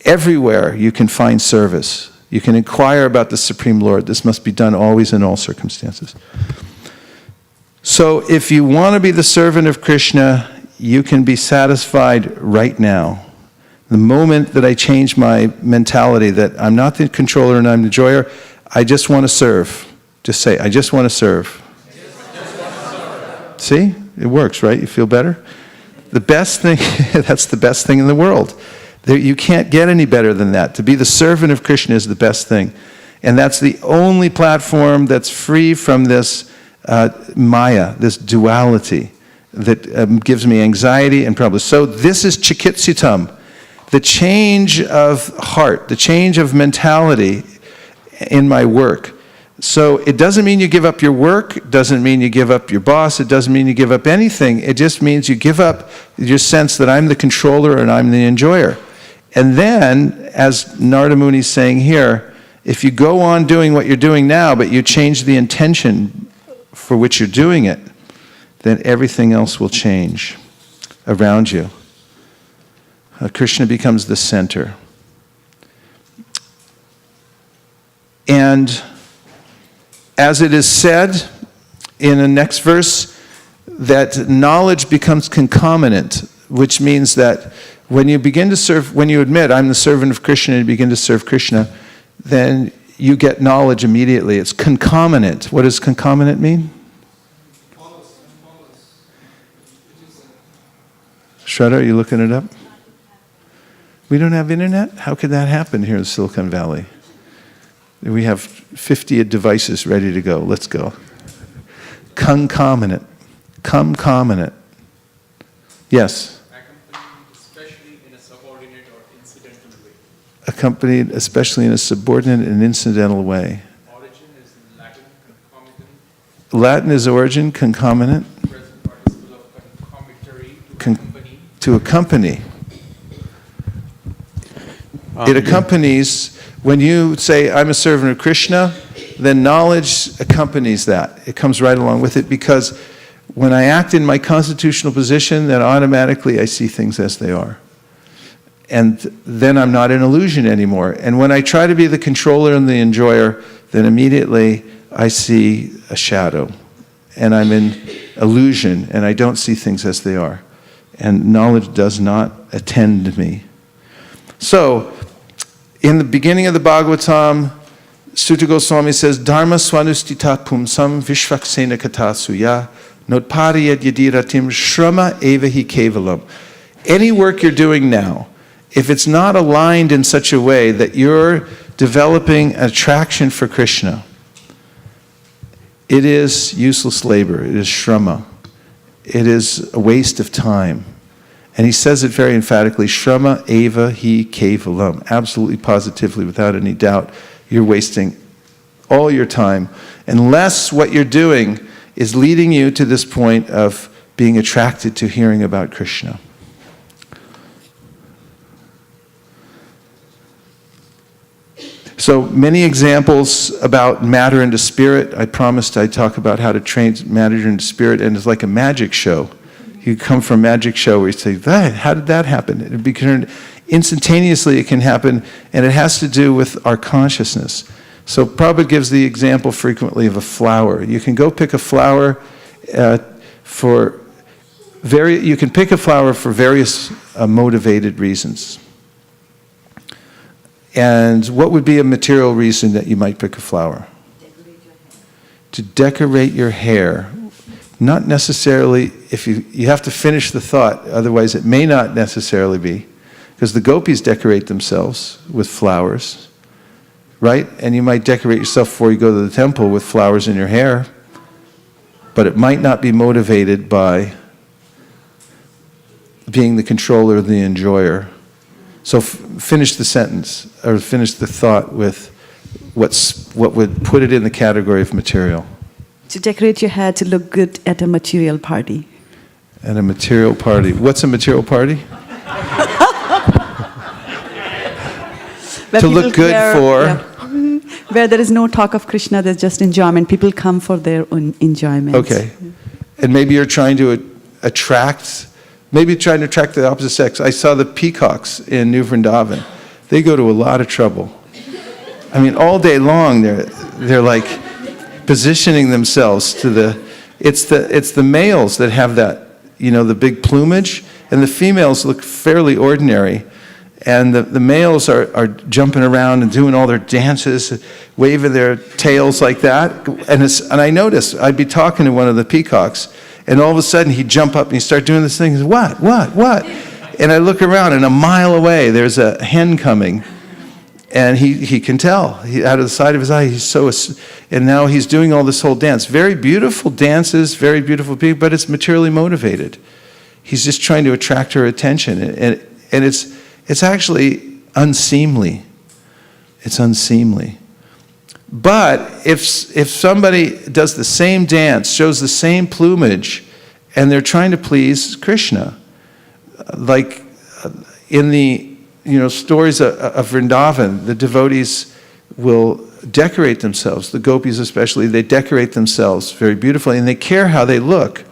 everywhere you can find service. You can inquire about the Supreme Lord. This must be done always in all circumstances. So if you want to be the servant of Krishna, you can be satisfied right now. The moment that I change my mentality that I'm not the controller and I'm the enjoyer, I just want to serve. Just say, I just want to serve. See? It works, right? You feel better? The best thing, that's the best thing in the world. You can't get any better than that. To be the servant of Krishna is the best thing. And that's the only platform that's free from this maya, this duality that gives me anxiety and problems. So this is chikitsitam. the change of heart, the change of mentality in my work. So it doesn't mean you give up your work, it doesn't mean you give up your boss, it doesn't mean you give up anything. It just means you give up your sense that I'm the controller and I'm the enjoyer. And then, as Narada Muni is saying here, if you go on doing what you're doing now, but you change the intention for which you're doing it, then everything else will change around you. Krishna becomes the center. And as it is said in the next verse, that knowledge becomes concomitant, which means that when you begin to serve, when you admit, I'm the servant of Krishna, and you begin to serve Krishna, then you get knowledge immediately. It's concomitant. What does concomitant mean? Shraddha, are you looking it up? We don't have internet? How could that happen here in Silicon Valley? We have 50 devices ready to go. Let's go. Concomitant. Concomitant. Yes? Accompanied especially in a subordinate or incidental way. Accompanied especially in a subordinate and incidental way. Origin is Latin, concomitant. Latin is origin, concomitant. Present participle of concomitatory, to accompany. To accompany. It accompanies, when you say, I'm a servant of Krishna, then knowledge accompanies that. It comes right along with it, because when I act in my constitutional position, then automatically I see things as they are. And then I'm not in illusion anymore. And when I try to be the controller and the enjoyer, then immediately I see a shadow. And I'm in illusion, and I don't see things as they are. And knowledge does not attend me. So, in the beginning of the Bhagavatam, Sutta Goswami says, Dharma swanustita pumsam vishvaksena kata suya notpariyad yadiratim shrama eva hi kevalam. Any work you're doing now, if it's not aligned in such a way that you're developing attraction for Krishna, it is useless labor. It is shrama. It is a waste of time. And he says it very emphatically, Shrama eva hi kevalam. Absolutely, positively, without any doubt, you're wasting all your time, unless what you're doing is leading you to this point of being attracted to hearing about Krishna. So many examples about matter into spirit. I promised I'd talk about how to train matter into spirit, and it's like a magic show. You come from a magic show where you say, how did that happen? It became instantaneously, it can happen, and it has to do with our consciousness. So Prabhupada gives the example frequently of a flower. You can go pick a flower you can pick a flower for various motivated reasons. And what would be a material reason that you might pick a flower? To decorate your hair. Not necessarily, if you have to finish the thought, otherwise it may not necessarily be, because the gopis decorate themselves with flowers, right? And you might decorate yourself before you go to the temple with flowers in your hair, but it might not be motivated by being the controller, the enjoyer. So finish the sentence, or finish the thought with what would put it in the category of material. To decorate your hair to look good at a material party. At a material party. What's a material party? To look good where there is no talk of Krishna, there's just enjoyment. People come for their own enjoyment. Okay. And maybe you're trying to attract the opposite sex. I saw the peacocks in New Vrindavan. They go to a lot of trouble. I mean, all day long they're like positioning themselves to it's the males that have that, the big plumage, and the females look fairly ordinary. And the males are jumping around and doing all their dances, waving their tails like that. And I noticed, I'd be talking to one of the peacocks, and all of a sudden he'd jump up and he'd start doing this thing. What? And I look around, and a mile away there's a hen coming. And he can tell, out of the side of his eye, and now he's doing all this whole dance. Very beautiful dances, very beautiful people, but it's materially motivated. He's just trying to attract her attention. And It's actually unseemly. It's unseemly. But if somebody does the same dance, shows the same plumage, and they're trying to please Krishna, like in the stories of Vrindavan, the devotees will decorate themselves, the gopis especially, they decorate themselves very beautifully, and they care how they look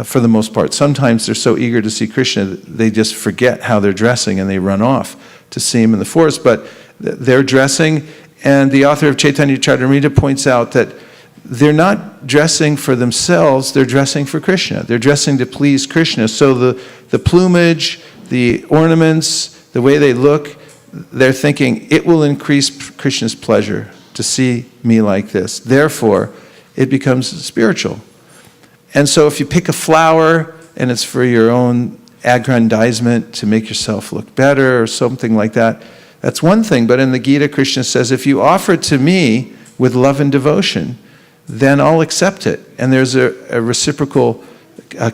for the most part. Sometimes they're so eager to see Krishna, they just forget how they're dressing and they run off to see him in the forest, but they're dressing. And the author of Chaitanya Charitamrita points out that they're not dressing for themselves, they're dressing for Krishna. They're dressing to please Krishna. So the plumage, the ornaments, the way they look, they're thinking, it will increase Krishna's pleasure to see me like this. Therefore, it becomes spiritual. And so if you pick a flower and it's for your own aggrandizement to make yourself look better or something like that, that's one thing. But in the Gita, Krishna says, if you offer it to me with love and devotion, then I'll accept it. And there's a reciprocal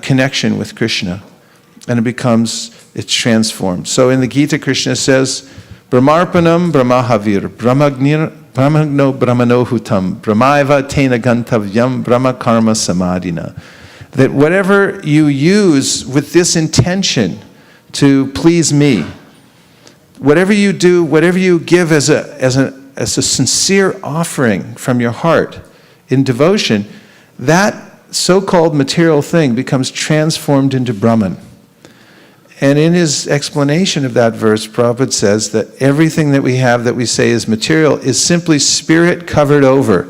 connection with Krishna. And it's transformed. So in the Gita, Krishna says, Brahmarpanam Brahmahavir, Brahmagno Brahmanohutam, Brahmaiva Tena Gantavyam, Brahma Karma Samadhina. That whatever you use with this intention to please me, whatever you do, whatever you give as a sincere offering from your heart in devotion, that so-called material thing becomes transformed into Brahman. And in his explanation of that verse, Prabhupada says that everything that we have that we say is material is simply spirit covered over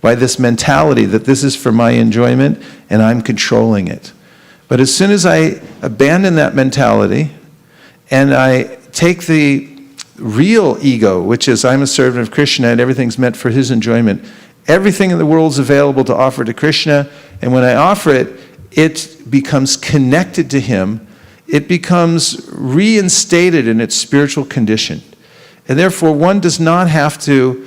by this mentality that this is for my enjoyment and I'm controlling it. But as soon as I abandon that mentality and I take the real ego, which is I'm a servant of Krishna and everything's meant for his enjoyment, everything in the world is available to offer to Krishna, and when I offer it, it becomes connected to him. It becomes reinstated in its spiritual condition. And therefore, one does not have to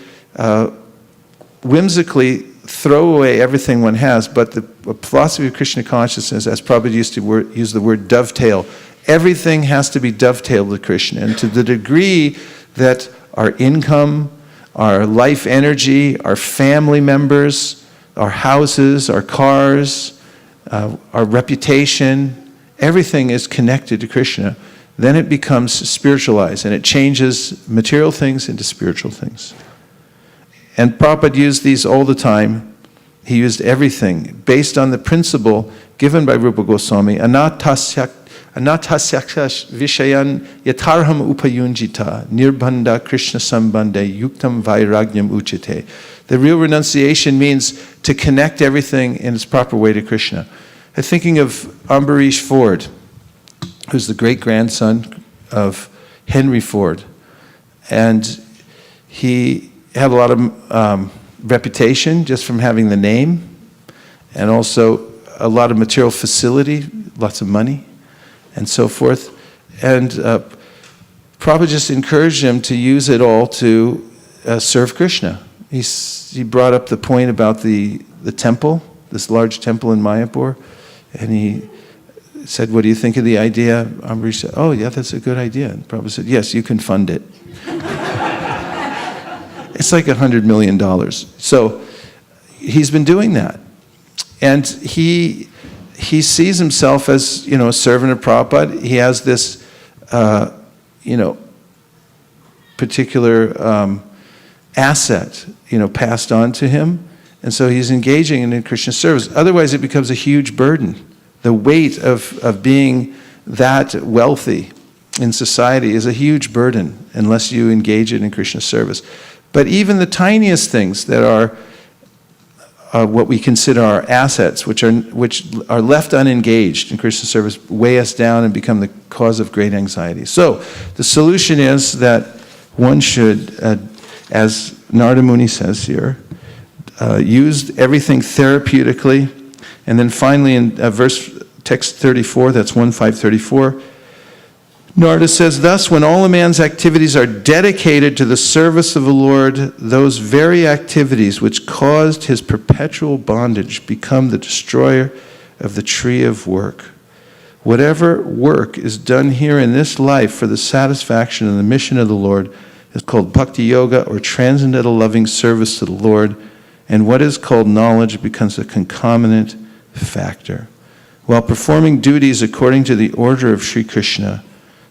whimsically throw away everything one has, but the philosophy of Krishna consciousness, as Prabhupada used to use the word dovetail, everything has to be dovetailed with Krishna. And to the degree that our income, our life energy, our family members, our houses, our cars, our reputation, everything is connected to Krishna, then it becomes spiritualized and it changes material things into spiritual things. And Prabhupada used these all the time. He used everything based on the principle given by Rupa Goswami, anatasyak vishayan yatarham upayunjita nirbanda Krishna sambande yuktam vairagyam uchite. The real renunciation means to connect everything in its proper way to Krishna. I'm thinking of Ambarish Ford, who's the great-grandson of Henry Ford. And he had a lot of reputation just from having the name, and also a lot of material facility, lots of money, and so forth. And Prabhupada just encouraged him to use it all to serve Krishna. He brought up the point about the temple, this large temple in Mayapur, and he said, what do you think of the idea? Ambarish said, oh yeah, that's a good idea. And Prabhupada said, yes, you can fund it. It's like $100 million. So he's been doing that. And he sees himself as, a servant of Prabhupada. He has this, particular asset, passed on to him. And so he's engaging in Krishna service. Otherwise, it becomes a huge burden. The weight of being that wealthy in society is a huge burden unless you engage it in Krishna service. But even the tiniest things that are what we consider our assets, which are left unengaged in Krishna service, weigh us down and become the cause of great anxiety. So the solution is that one should, as Narada Muni says here, used everything therapeutically. And then finally in text 34, that's 1.534, Narada says, thus when all a man's activities are dedicated to the service of the Lord, those very activities which caused his perpetual bondage become the destroyer of the tree of work. Whatever work is done here in this life for the satisfaction and the mission of the Lord is called bhakti yoga, or transcendental loving service to the Lord, and what is called knowledge becomes a concomitant factor. While performing duties according to the order of Sri Krishna,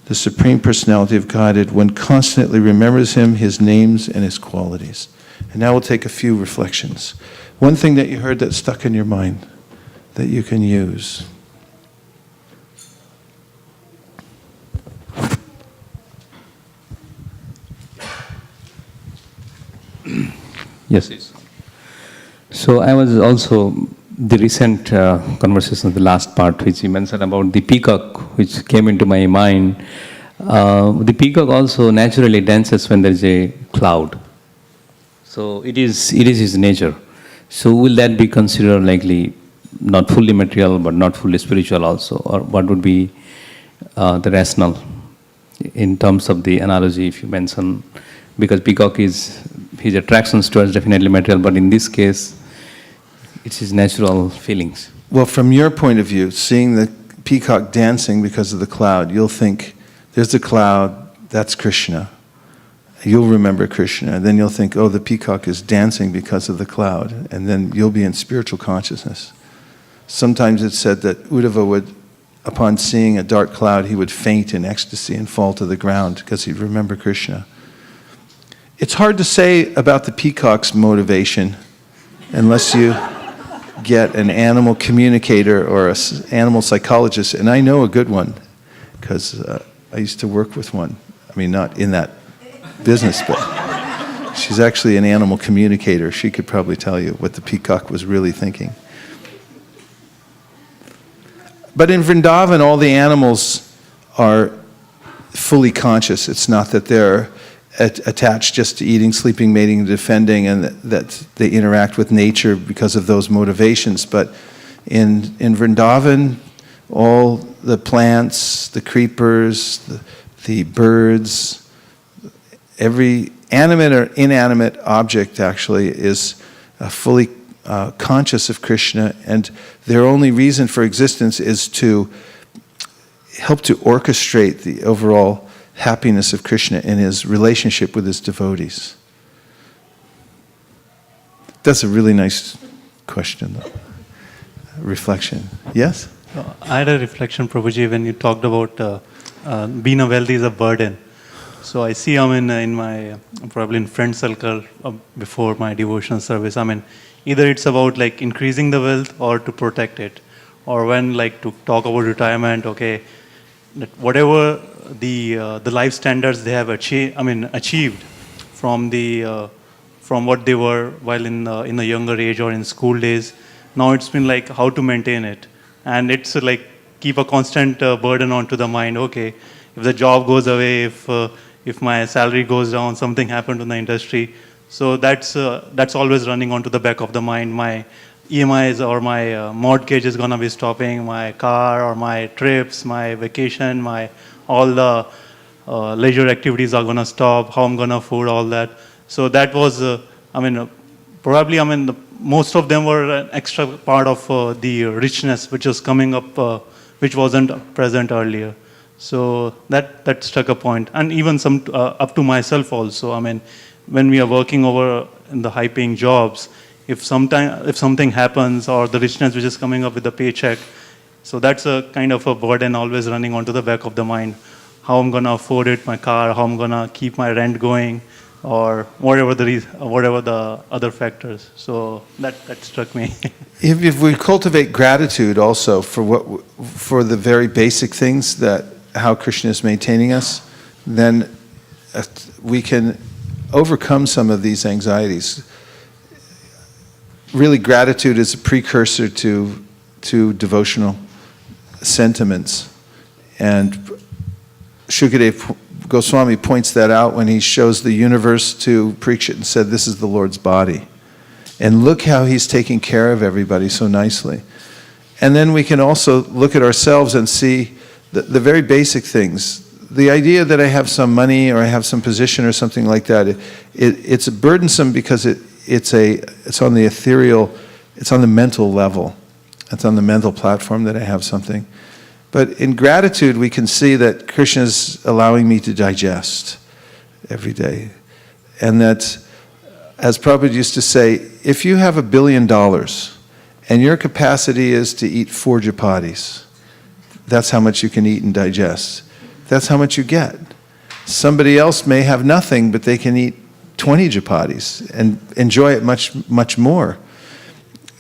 the Supreme Personality of Godhead, one constantly remembers him, his names, and his qualities. And now we'll take a few reflections. One thing that you heard that stuck in your mind that you can use. Yes. So I was also, the recent conversation, the last part, which you mentioned about the peacock, which came into my mind. The peacock also naturally dances when there is a cloud. So it is his nature. So will that be considered likely not fully material but not fully spiritual also? Or what would be the rationale in terms of the analogy if you mention? Because peacock is, his attractions towards definitely material, but in this case, it's his natural feelings. Well, from your point of view, seeing the peacock dancing because of the cloud, you'll think, there's the cloud, that's Krishna. You'll remember Krishna, and then you'll think, oh, the peacock is dancing because of the cloud, and then you'll be in spiritual consciousness. Sometimes it's said that Uddhava would, upon seeing a dark cloud, he would faint in ecstasy and fall to the ground because he'd remember Krishna. It's hard to say about the peacock's motivation unless you get an animal communicator or an animal psychologist, and I know a good one because I used to work with one. I mean, not in that business, but she's actually an animal communicator. She could probably tell you what the peacock was really thinking. But in Vrindavan, all the animals are fully conscious. It's not that they're attached just to eating, sleeping, mating, defending, and that they interact with nature because of those motivations. But in Vrindavan, all the plants, the creepers, the birds, every animate or inanimate object actually is fully conscious of Krishna, and their only reason for existence is to help to orchestrate the overall happiness of Krishna in his relationship with his devotees. That's a really nice question, though. Reflection. Yes? I had a reflection, Prabhuji, when you talked about being a wealthy is a burden. So I see, in my, probably in friend circle before my devotional service, either it's about like increasing the wealth or to protect it. Or when like to talk about retirement, okay, that whatever the life standards they have achieved from what they were while in the younger age or in school days. Now it's been like how to maintain it, and it's like keep a constant burden onto the mind. Okay, if the job goes away, if my salary goes down, something happened to the industry, so that's always running onto the back of the mind. My EMIs or my mortgage is gonna be stopping, my car or my trips, my vacation, all the leisure activities are gonna stop. How I'm gonna afford all that? So that was, most of them were an extra part of the richness which was coming up, which wasn't present earlier. So that struck a point, and even some up to myself also. When we are working over in the high-paying jobs, if something happens or the richness which is coming up with the paycheck, so that's a kind of a burden always running onto the back of the mind. How I'm gonna afford it, my car, how I'm gonna keep my rent going, or whatever the other factors. So that struck me. If we cultivate gratitude also for the very basic things that how Krishna is maintaining us, then we can overcome some of these anxieties. Really, gratitude is a precursor to devotional sentiments, and Shukadeva Goswami points that out when he shows the universe to Parikshit and said, "This is the Lord's body." And look how he's taking care of everybody so nicely. And then we can also look at ourselves and see the very basic things. The idea that I have some money or I have some position or something like that, it's burdensome because it's on the ethereal, it's on the mental level. It's on the mental platform that I have something. But in gratitude, we can see that Krishna is allowing me to digest every day. And that, as Prabhupada used to say, if you have $1 billion and your capacity is to eat 4 chapatis, that's how much you can eat and digest. That's how much you get. Somebody else may have nothing, but they can eat 20 chapatis and enjoy it much, much more.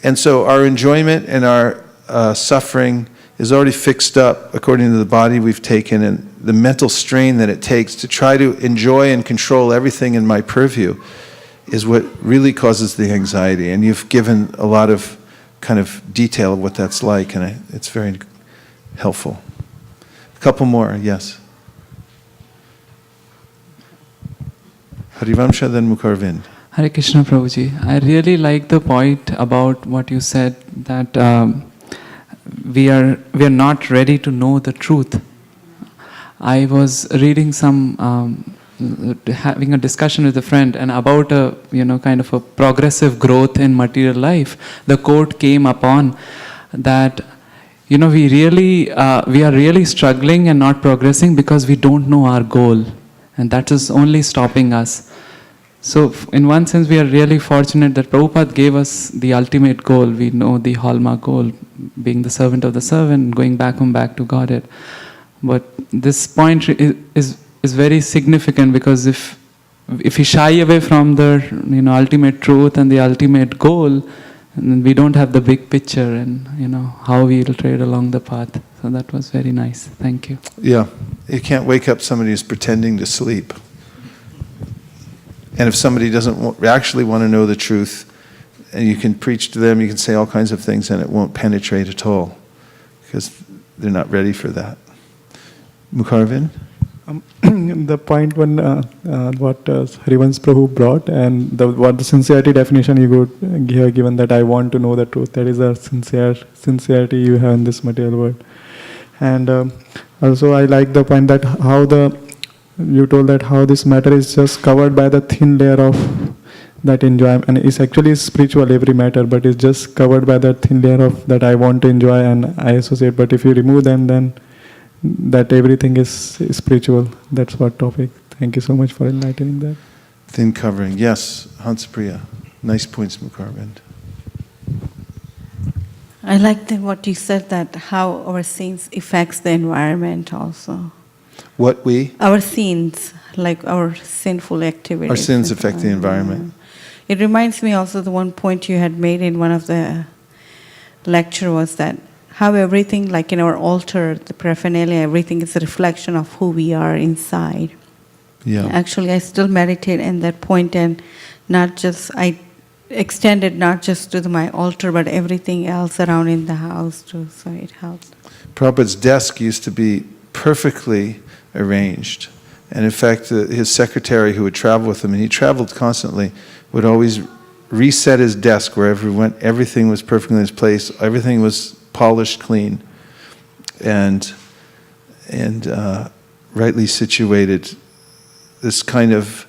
And so our enjoyment and our suffering is already fixed up according to the body we've taken and the mental strain that it takes to try to enjoy and control everything in my purview is what really causes the anxiety. And you've given a lot of kind of detail of what that's like, and it's very helpful. A couple more, yes. Harivamsha, then Mukharvind. Hare Krishna Prabhuji. I really like the point about what you said, that we are not ready to know the truth. I was reading having a discussion with a friend, and about a kind of a progressive growth in material life. The quote came upon that we are really struggling and not progressing because we don't know our goal, and that is only stopping us. So in one sense, we are really fortunate that Prabhupada gave us the ultimate goal. We know the hallmark goal, being the servant of the servant, going back to Godhead. But this point is very significant, because if we shy away from the ultimate truth and the ultimate goal, and we don't have the big picture and how we will trade along the path. So that was very nice. Thank you. Yeah, you can't wake up somebody who's pretending to sleep. And if somebody doesn't actually want to know the truth, and you can preach to them, you can say all kinds of things, and it won't penetrate at all, because they're not ready for that. Mukharvind? The point what Harivans Prabhu brought, and what the sincerity definition you have given, that I want to know the truth. That is a sincerity you have in this material world. And also I like the point that you told that how this matter is just covered by the thin layer of that enjoyment, and it's actually spiritual, every matter, but it's just covered by that thin layer of that I want to enjoy and I associate. But if you remove them, then that everything is spiritual. That's what topic. Thank you so much for enlightening that. Thin covering. Yes, Hanspriya. Nice points, Mukharvind. I like what you said, that how our sins affects the environment also. What we? Our sins, like our sinful activities. Our sins affect the environment. It reminds me also the one point you had made in one of the lecture was that how everything, like in our altar, the paraphernalia, everything is a reflection of who we are inside. Yeah. Actually, I still meditate in that point, and I extend it not just to my altar, but everything else around in the house too, so it helps. Prabhupada's desk used to be perfectly arranged. And in fact, his secretary who would travel with him, and he traveled constantly, would always reset his desk wherever he went. Everything was perfectly in its place. Everything was polished, clean, and rightly situated. This kind of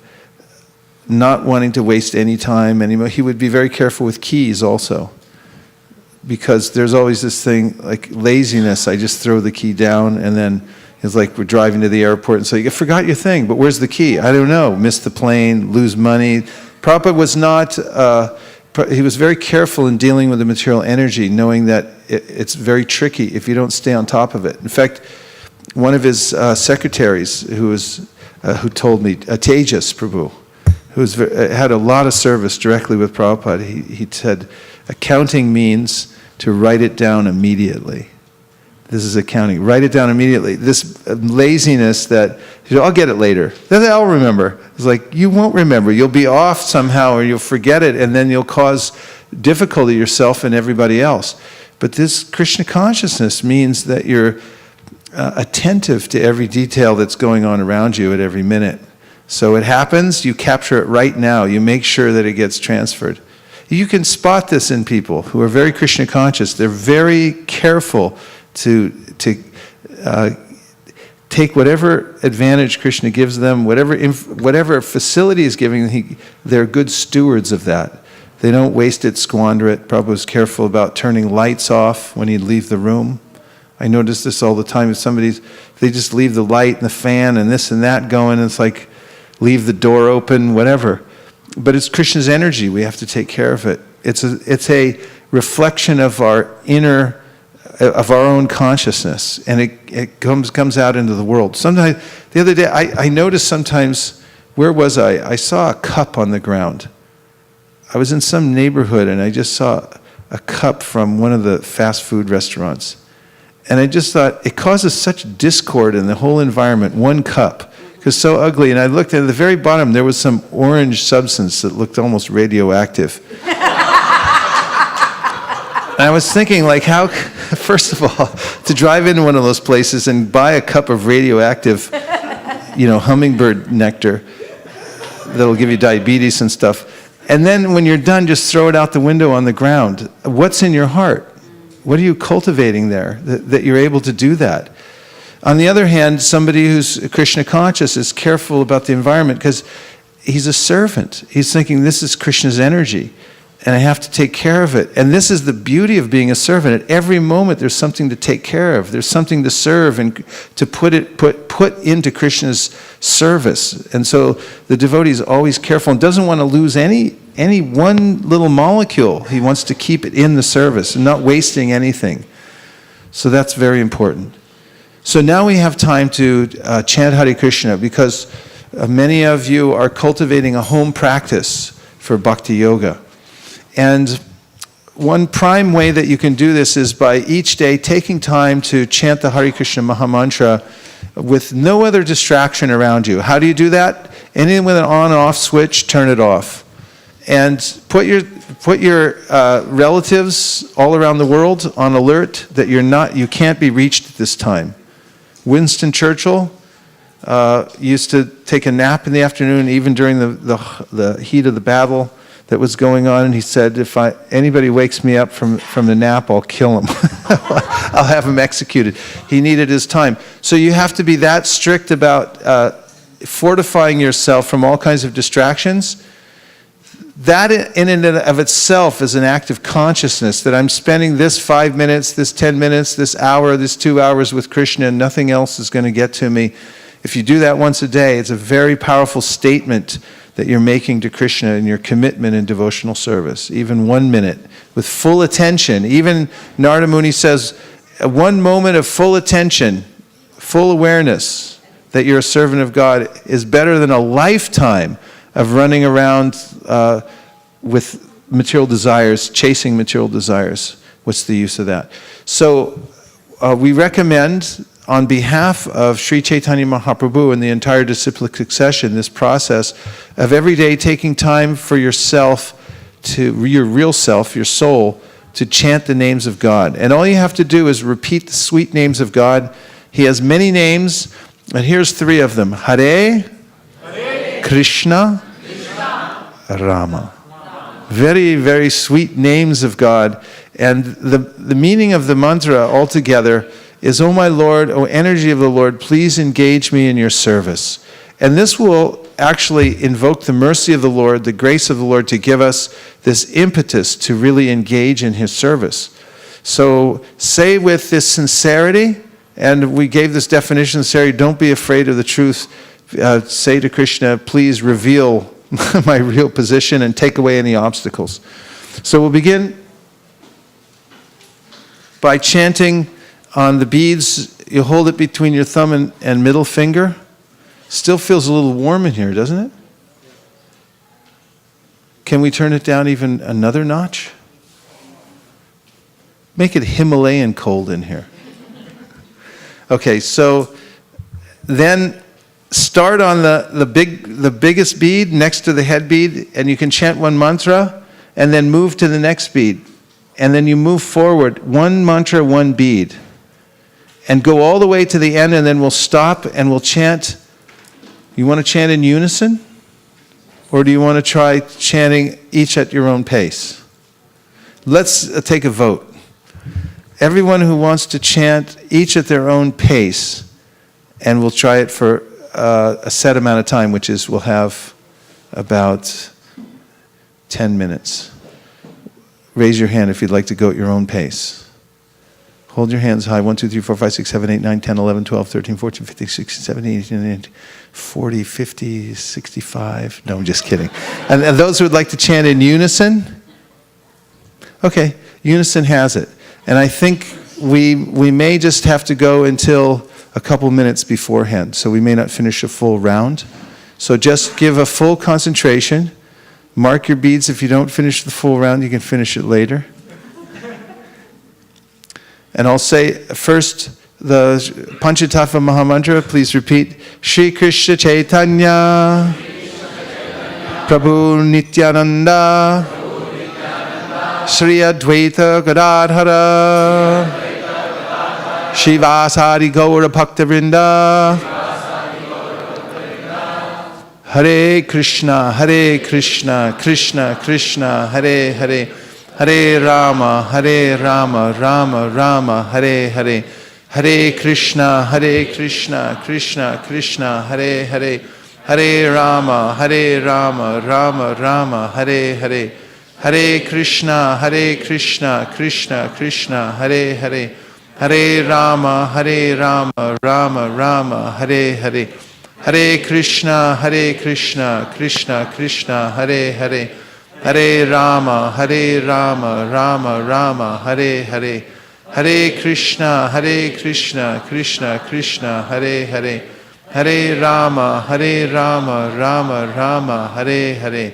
not wanting to waste any time anymore. He would be very careful with keys also, because there's always this thing like laziness. I just throw the key down, and then it's like we're driving to the airport and say, you forgot your thing, but where's the key? I don't know. Miss the plane, lose money. Prabhupada was not, he was very careful in dealing with the material energy, knowing that it's very tricky if you don't stay on top of it. In fact, one of his secretaries who told me, Tejas Prabhu, who had a lot of service directly with Prabhupada, he said, accounting means to write it down immediately. This is accounting. Write it down immediately. This laziness that, I'll get it later. Then I'll remember. It's like, you won't remember. You'll be off somehow, or you'll forget it, and then you'll cause difficulty yourself and everybody else. But this Krishna consciousness means that you're attentive to every detail that's going on around you at every minute. So it happens, you capture it right now. You make sure that it gets transferred. You can spot this in people who are very Krishna conscious. They're very careful to take whatever advantage Krishna gives them, whatever facility is giving them, they're good stewards of that. They don't waste it, squander it. Prabhupada was careful about turning lights off when he'd leave the room. I notice this all the time. If they just leave the light and the fan and this and that going, it's like leave the door open, whatever. But it's Krishna's energy. We have to take care of it. It's a reflection of our inner, of our own consciousness, and it comes out into the world. Sometimes, the other day, I noticed sometimes, where was I? I saw a cup on the ground. I was in some neighborhood, and I just saw a cup from one of the fast food restaurants. And I just thought, it causes such discord in the whole environment, one cup, because so ugly. And I looked, and at the very bottom, there was some orange substance that looked almost radioactive. And I was thinking, like, how, first of all, to drive into one of those places and buy a cup of radioactive, hummingbird nectar that'll give you diabetes and stuff. And then when you're done, just throw it out the window on the ground. What's in your heart? What are you cultivating there that you're able to do that? On the other hand, somebody who's Krishna conscious is careful about the environment because he's a servant. He's thinking, this is Krishna's energy, and I have to take care of it. And this is the beauty of being a servant. At every moment, there's something to take care of. There's something to serve and to put into Krishna's service. And so the devotee is always careful and doesn't want to lose any one little molecule. He wants to keep it in the service and not wasting anything. So that's very important. So now we have time to chant Hare Krishna, because many of you are cultivating a home practice for Bhakti Yoga. And one prime way that you can do this is by each day taking time to chant the Hare Krishna Mahamantra with no other distraction around you. How do you do that? Anything with an on-off switch, turn it off. And put your relatives all around the world on alert that you can't be reached at this time. Winston Churchill used to take a nap in the afternoon, even during the heat of the battle that was going on, and he said, if anybody wakes me up from the nap, I'll kill him. I'll have him executed. He needed his time. So you have to be that strict about fortifying yourself from all kinds of distractions. That in and of itself is an act of consciousness, that I'm spending this 5 minutes, this 10 minutes, this hour, this 2 hours with Krishna, and nothing else is going to get to me. If you do that once a day, it's a very powerful statement that you're making to Krishna in your commitment in devotional service. Even 1 minute with full attention. Even Narada Muni says, 1 moment of full attention, full awareness that you're a servant of God is better than a lifetime of running around with material desires, chasing material desires. What's the use of that? So we recommend, on behalf of Sri Chaitanya Mahaprabhu and the entire disciplic succession, this process of every day taking time for yourself, your real self, your soul, to chant the names of God. And all you have to do is repeat the sweet names of God. He has many names, and here's 3 of them. Hare, Krishna, Rama. Very, very sweet names of God. And the meaning of the mantra altogether is, O my Lord, O energy of the Lord, please engage me in your service. And this will actually invoke the mercy of the Lord, the grace of the Lord, to give us this impetus to really engage in his service. So say with this sincerity, and we gave this definition, sincerity, don't be afraid of the truth. Say to Krishna, please reveal my real position and take away any obstacles. So we'll begin by chanting on the beads. You hold it between your thumb and middle finger. Still feels a little warm in here, doesn't it? Can we turn it down even another notch? Make it Himalayan cold in here. Okay, so then start on the biggest bead next to the head bead, and you can chant 1 mantra, and then move to the next bead. And then you move forward, 1 mantra, 1 bead. And go all the way to the end, and then we'll stop and we'll chant. You want to chant in unison? Or do you want to try chanting each at your own pace? Let's take a vote. Everyone who wants to chant each at their own pace, and we'll try it for a set amount of time, which is we'll have about 10 minutes. Raise your hand if you'd like to go at your own pace. Hold your hands high. 1, 2, 3, 4, 5, 6, 7, 8, 9, 10, 11, 12, 13, 14, 15, 16, 17, 18, 19, 40, 50, 65. No, I'm just kidding. And those who would like to chant in unison? Okay, unison has it. And I think we may just have to go until a couple minutes beforehand, so we may not finish a full round. So just give a full concentration. Mark your beads. If you don't finish the full round, you can finish it later. And I'll say first the Panchatattva Mahamantra. Please repeat. Shri Krishna Chaitanya, Prabhu Nityananda, Shri Advaita Gadadhara, Shivasari Gaura Bhaktavrinda, Hare Krishna, Krishna Krishna, Hare Hare, Hare Rama, Rama Rama, Hare Hare, Hare Krishna, Krishna Krishna, Hare Hare, Hare Rama, Rama Rama, Hare Hare, Hare Krishna, Krishna Krishna, Hare Hare, Hare Rama, Rama Rama, Hare Hare, Hare Krishna, Krishna Krishna, Hare Hare, Hare Rama, Rama Rama, Hare Hare, Hare Krishna, Krishna Krishna, Hare Hare, Hare Rama, Rama Rama, Hare Hare,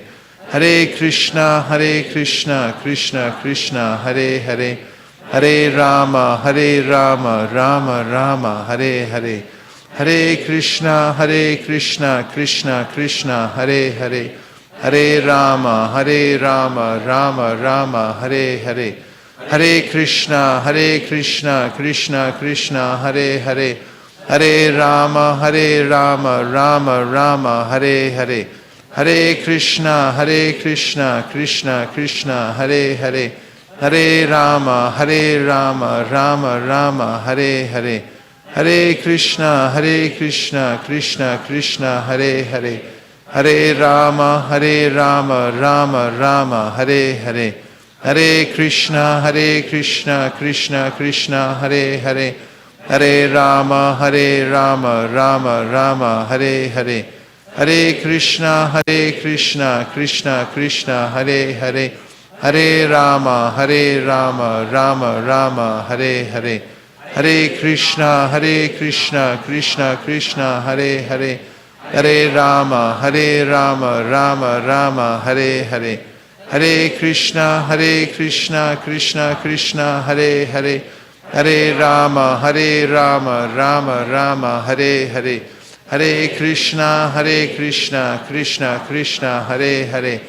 Hare Krishna, Krishna Krishna, Hare Hare, Hare Rama, Rama Rama, Hare Hare, Hare Krishna, Krishna Krishna, Hare Hare, Hare Rama, Rama Rama, Hare Hare, Hare Krishna, Krishna Krishna, Hare Hare, Hare Rama, Rama Rama, Hare Hare, Hare Krishna, Krishna Krishna, Hare Hare, Hare Rama, Rama Rama, Hare Hare, Hare Krishna, Krishna Krishna, Hare Hare, Hare Rama, Rama Rama, Hare Hare, Hare Krishna, Krishna Krishna, Hare Hare, Hare Rama, Rama Rama, Hare Hare, Hare Krishna, Krishna Krishna, Hare Hare, Hare Rama, Rama Rama, Hare Hare, Hare Krishna, Krishna Krishna, Hare Hare, Hare Rama, Rama Rama, Hare Hare, Hare Krishna, Krishna Krishna, Hare Hare,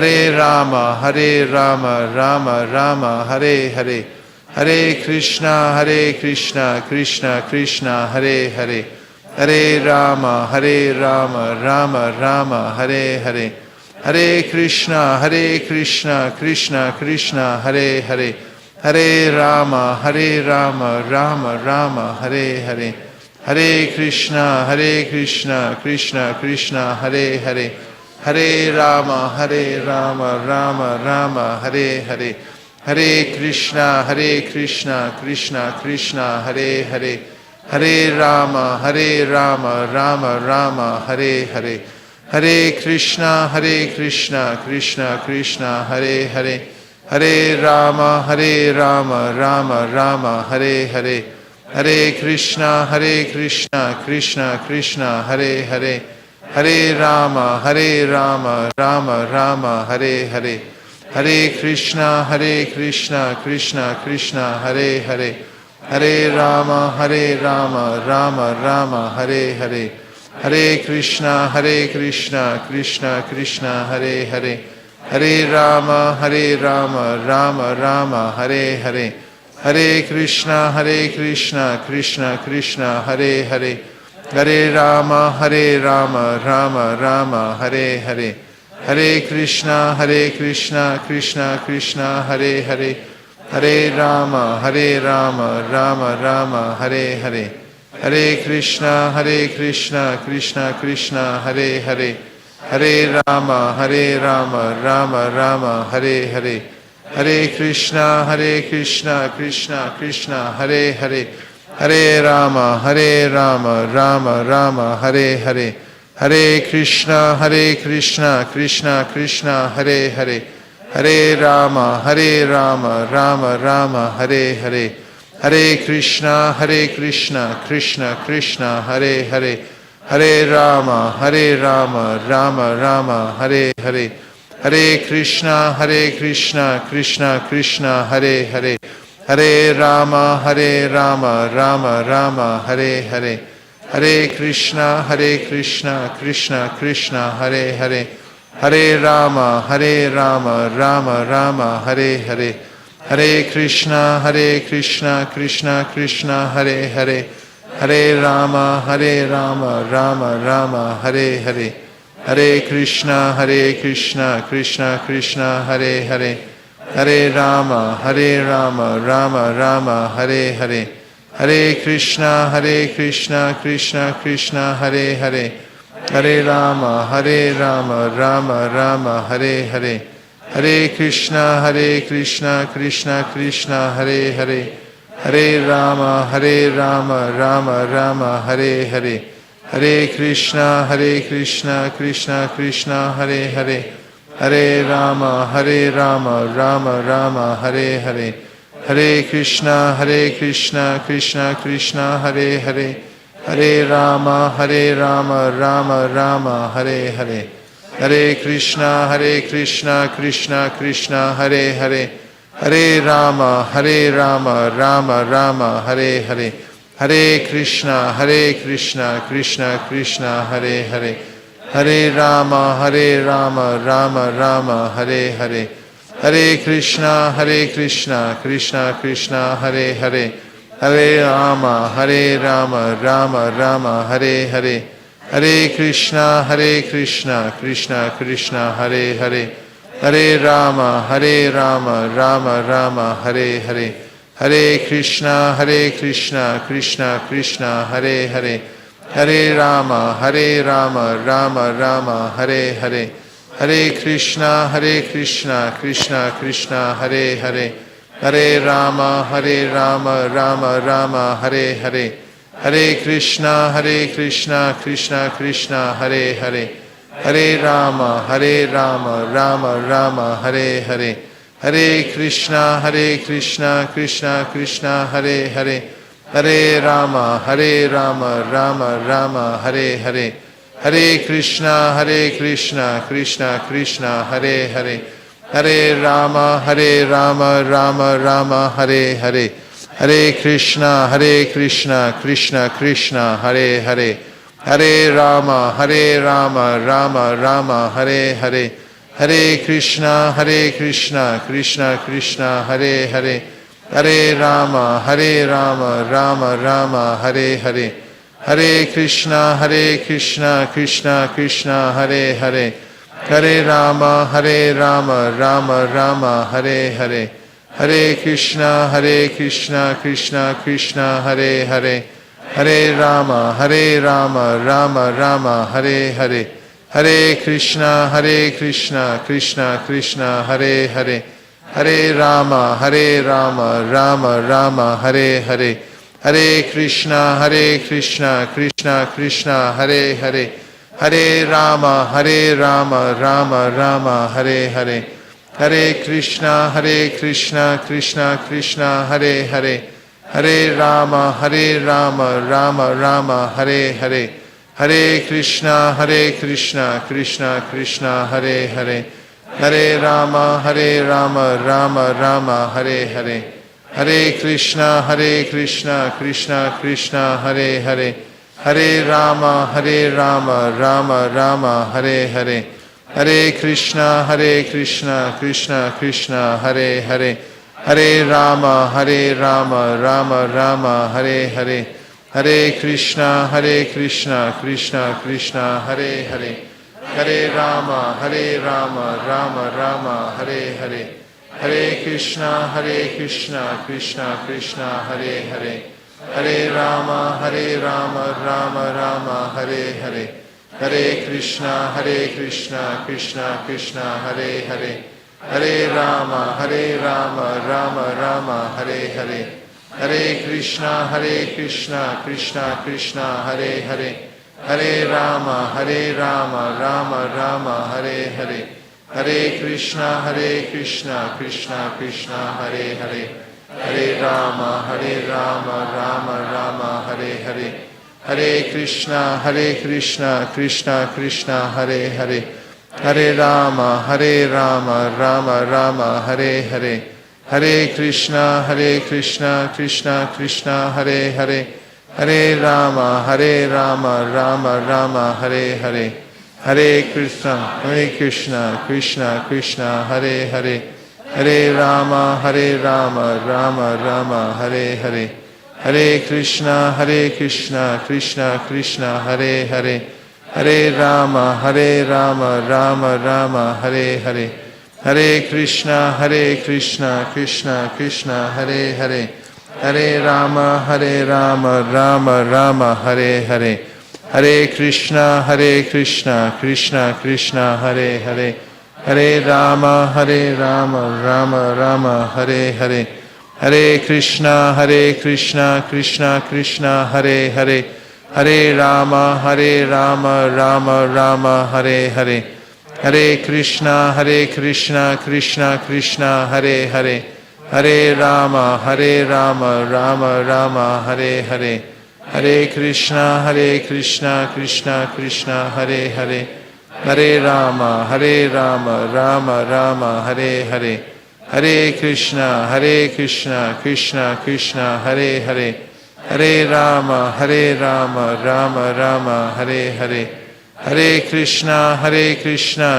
Hare Rama, Rama Rama, Hare Hare, Hare Krishna, Krishna Krishna, Hare Hare, Hare Rama, Rama Rama, Hare Hare, Hare Krishna, Krishna Krishna, Hare Hare, Hare Rama, Rama Rama, Hare Hare, Hare Krishna, Krishna Krishna, Hare Hare, Hare Rama, Rama Rama, Hare Hare, Hare Krishna, Krishna Krishna, Hare Hare, Hare Rama, Rama Rama, Hare Hare, Hare Krishna, Krishna Krishna, Hare Hare, Hare Rama, Rama Rama, Hare Hare, Hare Krishna, Krishna Krishna, Hare Hare, Hare Rama, Rama Rama, Hare Hare, Hare Krishna, Krishna Krishna, Hare Hare, Hare Rama, Rama Rama, Hare Hare, Hare Krishna, Krishna Krishna, Hare Hare, Hare Rama, Rama Rama, Hare Hare, Hare Krishna, Krishna Krishna, Hare Hare, Hare Rama, Rama Rama, Hare Hare, Hare Krishna, Krishna Krishna, Hare Hare, Hare Rama, Rama Rama, Hare Hare, Hare Krishna, Krishna Krishna, Hare Hare, Hare Rama, Rama Rama, Hare Hare, Hare Krishna, Krishna Krishna, Hare Hare, Hare Rama, Rama Rama, Hare Hare, Hare Krishna, Krishna Krishna, Hare Hare, Hare Rama, Rama Rama, Hare Hare, Hare Krishna, Krishna Krishna, Hare Hare, Hare Rama, Rama Rama, Hare Hare, Hare Krishna, Krishna Krishna, Hare Hare, Hare Rama, Rama Rama, Hare Hare, Hare Krishna, Krishna Krishna, Hare Hare, Hare Rama, Rama Rama, Hare Hare, Hare Krishna, Krishna Krishna, Hare Hare, Hare Rama, Rama Rama, Hare Hare, Hare Krishna, Krishna Krishna, Hare Hare, Hare Rama, Rama Rama, Hare Hare, Hare Krishna, Krishna Krishna, Hare Hare, Hare Rama, Rama Rama, Hare Hare, Hare Krishna, Krishna Krishna, Hare Hare, Hare Rama, Rama Rama, Hare Hare, Hare Krishna, Krishna Krishna, Hare Hare, Hare Rama, Rama Rama, Hare Hare, Hare Krishna, Krishna Krishna, Hare Hare, Hare Rama, Rama Rama, Hare Hare, Hare Krishna, Krishna Krishna, Hare Hare, Hare Rama, Rama Rama, Hare Hare, Hare Krishna, Krishna Krishna, Hare Hare, Hare Rama, Rama Rama, Hare Hare, Hare Krishna, Krishna Krishna, Hare Hare, Hare Rama, Rama Rama, Hare Hare, Hare Krishna, Krishna Krishna, Hare Hare, Hare Rama, Rama Rama, Hare Hare, Hare Krishna, Krishna Krishna, Hare Hare, Hare Rama, Rama Rama, Hare Hare, Hare Krishna, Krishna Krishna, Hare Hare, Hare Rama, Rama Rama, Hare Hare, Hare Krishna, Krishna Krishna, Hare Hare, Hare Rama, Rama Rama, Hare Hare, Hare Krishna, Krishna Krishna, Hare Hare, Hare Rama, Rama Rama, Hare Hare, Hare Krishna, Krishna Krishna, Hare Hare, Hare Rama, Rama Rama, Hare Hare, Hare Krishna, Krishna Krishna, Hare Hare, Hare Rama, Rama Rama, Hare Hare, Hare Krishna, Krishna Krishna, Hare Hare, Hare Rama, Rama Rama, Hare Hare, Hare Krishna, Krishna Krishna, Hare Hare, Hare Rama, Rama Rama, Hare Hare, Hare Krishna, Krishna Krishna, Hare Hare, Hare Rama, Rama Rama, Hare Hare, Hare Krishna, Krishna Krishna, Hare Hare, Hare Rama, Rama Rama, Hare Hare, Hare Krishna, Krishna Krishna, Hare Hare, Hare Rama, Rama Rama, Hare Hare, Hare Krishna, Krishna Krishna, Hare Hare, Hare Rama, Rama Rama, Hare Hare, Hare Krishna, Krishna Krishna, Hare Hare, Hare Rama, Rama Rama, Hare Hare, Hare Krishna, Krishna Krishna, Hare Hare, Hare Rama, Rama Rama, Hare Hare, Hare Krishna, Krishna Krishna, Hare Hare, Hare Rama, Rama Rama, Hare Hare, Hare Krishna, Krishna Krishna, Hare Hare, Hare Rama, Rama Rama, Hare Hare, Hare Krishna, Krishna Krishna, Hare Hare, Hare Rama, Rama Rama, Hare Hare, Hare Krishna, Krishna Krishna, Hare Hare, Hare Rama, Rama Rama, Hare Hare, Hare Krishna, Krishna Krishna, Hare Hare, Hare Rama, Rama Rama, Hare Hare. Hare Krishna, Krishna Krishna, Hare Hare. Hare Rama, Rama Rama, Hare Hare. Hare Krishna, Krishna Krishna, Hare Hare. Hare Rama, Rama Rama, Hare Hare. Hare Krishna, Krishna Krishna, Hare Hare. Hare Rama, Rama Rama, Hare Hare. Hare Krishna, Krishna Krishna, Hare Hare. Hare Rama, Rama Rama, Hare Hare. Hare Krishna, Krishna Krishna, Hare Hare. Hare Rama, Rama Rama, Hare Hare. Hare Krishna, Krishna Krishna, Hare Hare. Hare Rama, Rama Rama, Hare Hare. Hare Krishna, Krishna Krishna, Hare Hare. Hare Rama, Rama Rama, Hare Hare. Hare Krishna, Krishna Krishna, Hare Hare. Hare Rama, Rama Rama, Hare Hare. Hare Krishna, Krishna Krishna, Hare Hare. Hare Rama, Rama Rama, Hare Hare. Hare Krishna, Krishna Krishna, Hare Hare. Hare Rama, Rama Rama, Hare Hare. Hare Krishna, Krishna Krishna, Hare Hare. Hare Rama, Rama Rama, Hare Hare. Hare Krishna, Krishna Krishna, Hare Hare. Hare Rama, Rama Rama, Hare Hare. Hare Krishna,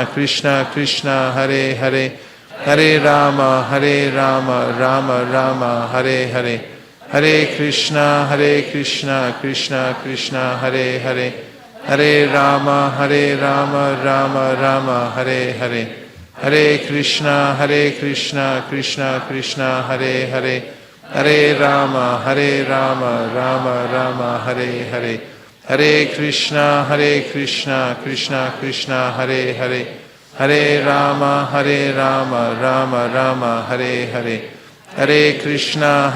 Krishna Krishna, Hare Hare. Hare Rama, Rama Rama, Hare Hare. Hare Krishna, Krishna Krishna, Hare Hare. Hare Rama, Rama Rama, Hare Hare. Hare Krishna, Krishna Krishna, Hare Hare. Hare Rama, Rama Rama, Hare Hare. Hare Krishna, Krishna Krishna, Hare Hare. Hare Rama, Rama Rama, Hare Hare. Hare Krishna,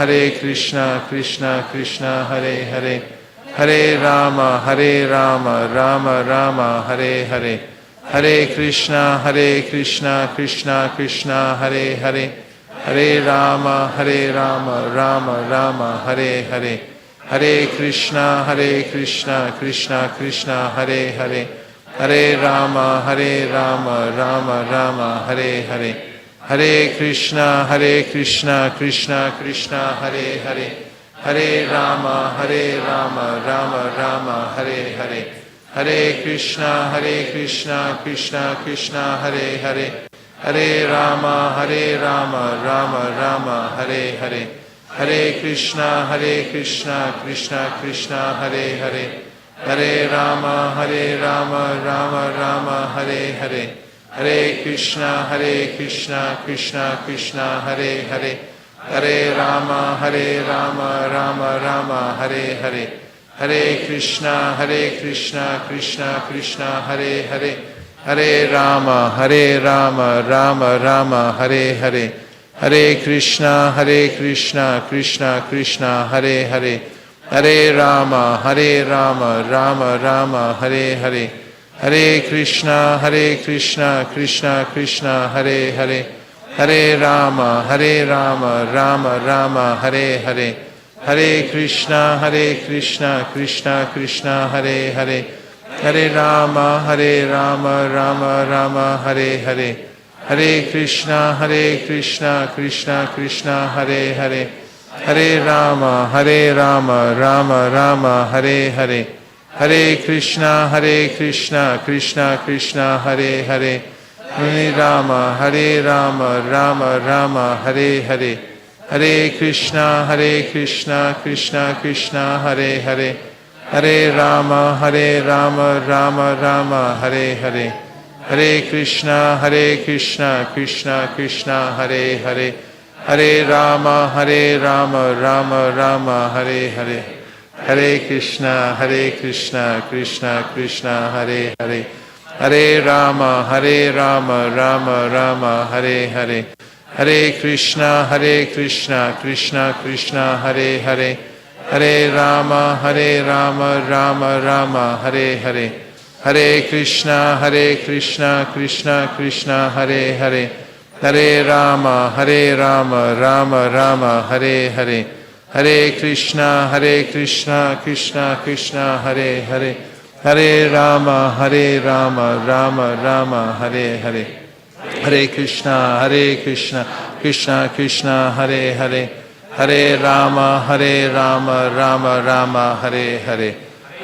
Krishna Krishna, Hare Hare. Hare Rama, Rama Rama, Hare Hare. Hare Krishna, Krishna Krishna, Hare Hare. Hare Rama, Rama Rama, Hare Hare. Hare Krishna, Krishna Krishna, Hare Hare. Hare Rama, Rama Rama, Hare Hare. Hare Krishna, Krishna Krishna, Hare Hare. Hare Rama, Rama Rama, Hare Hare. Hare Krishna, Krishna Krishna, Hare Hare. Hare Rama, Rama Rama, Hare Hare. Hare Krishna, Krishna Krishna, Hare Hare. Hare Rama, Rama Rama, Hare Hare. Hare Krishna, Krishna Krishna, Hare Hare. Hare Rama, Rama Rama, Hare Hare. Hare Krishna, Krishna Krishna, Hare Hare. Hare Rama, Rama Rama, Hare Hare. Hare Krishna, Krishna Krishna, Hare Hare. Hare Rama, Rama Rama, Hare Hare. Hare Krishna, Krishna Krishna, Hare Hare. Hare Rama, Rama Rama, Hare Hare. Hare Krishna, Krishna Krishna, Hare Hare. Hare Rama, Rama Rama, Hare Hare. Hare Krishna, Krishna Krishna, Hare Hare. Hare Rama, Rama Rama, Hare Hare. Hare Krishna, Krishna Krishna, Hare Hare. Hare Rama, Rama Rama, Hare Hare. Hare Krishna, Krishna Krishna, Hare Hare. Hare Rama, Rama Rama, Hare Hare. Hare Krishna, Krishna Krishna, Hare Hare. Hare Rama, Rama Rama, Hare Hare. Hare Krishna, Krishna Krishna, Hare Hare. Hare Rama, Rama Rama, Hare Hare. Hare Krishna, Krishna Krishna, Hare Hare. Hare Rama, Rama Rama, Hare Hare. Hare Krishna, Krishna Krishna, Hare Hare. Hare Rama, Rama Rama, Hare Hare. Hare Krishna, Krishna Krishna, Hare Hare. Hare Rama, Rama Rama, Hare Hare. Hare Krishna, Krishna Krishna, Hare Hare. Hare Rama, Rama Rama, Hare Hare.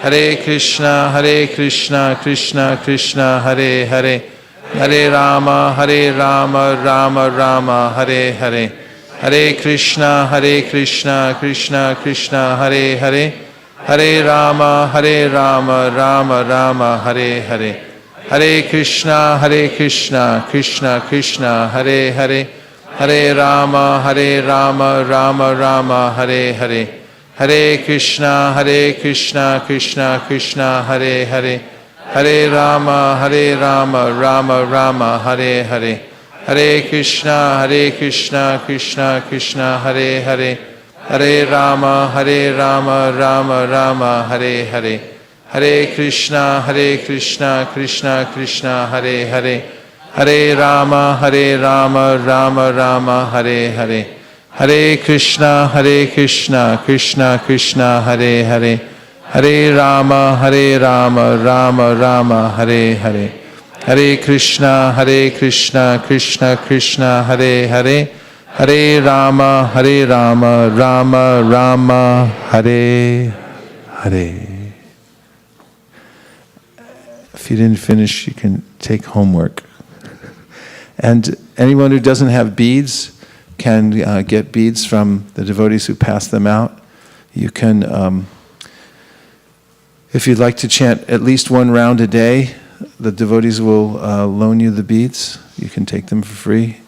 Hare Krishna, Krishna Krishna, Hare Hare. Hare Rama, Rama Rama, Hare Hare. Hare Krishna, Krishna Krishna, Hare Hare. Hare Rama, Rama Rama, Hare Hare. Hare Krishna, Krishna Krishna, Hare Hare. Hare Rama, Rama Rama, Hare Hare. Hare Krishna, Krishna Krishna, Hare Hare. Hare Rama, Rama Rama, Hare Hare. Hare Krishna, Krishna Krishna, Hare Hare. Hare Rama, Rama Rama, Hare Hare. Hare Krishna, Krishna Krishna, Hare Hare. Hare Rama, Rama Rama, Hare Hare. Hare Krishna, Krishna Krishna, Hare Hare. Hare Rama, Rama Rama, Hare Hare. Hare Krishna, Krishna Krishna, Hare Hare. Hare Rama, Rama Rama, Hare Hare. If you didn't finish, you can take homework. And anyone who doesn't have beads can get beads from the devotees who pass them out. You can, if you'd like to chant at least one round a day, the devotees will loan you the beads. You can take them for free.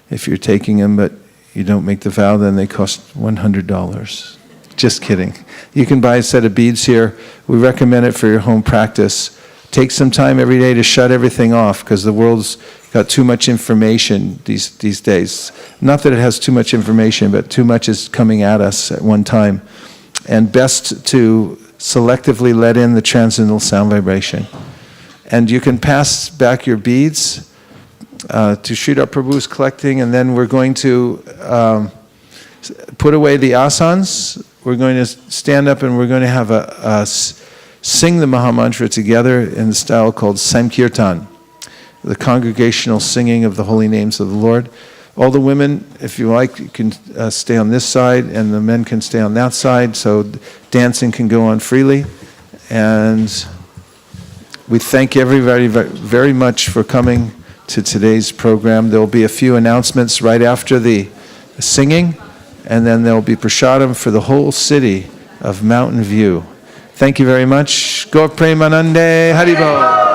If you're taking them but you don't make the vow, then they cost $100. Just kidding. You can buy a set of beads here. We recommend it for your home practice. Take some time every day to shut everything off, because the world's got too much information these days. Not that it has too much information, but too much is coming at us at one time. And best to selectively let in the transcendental sound vibration. And you can pass back your beads to Sridhar Prabhu's collecting, and then we're going to put away the asanas. We're going to stand up and we're going to have sing the Mahamantra together in the style called Sankirtan, the congregational singing of the holy names of the Lord. All the women, if you like, you can stay on this side, and the men can stay on that side, so dancing can go on freely. And we thank everybody very much for coming to today's program. There will be a few announcements right after the singing, and then there will be prasadam for the whole city of Mountain View. Thank you very much. Gaur Premanande Haribol.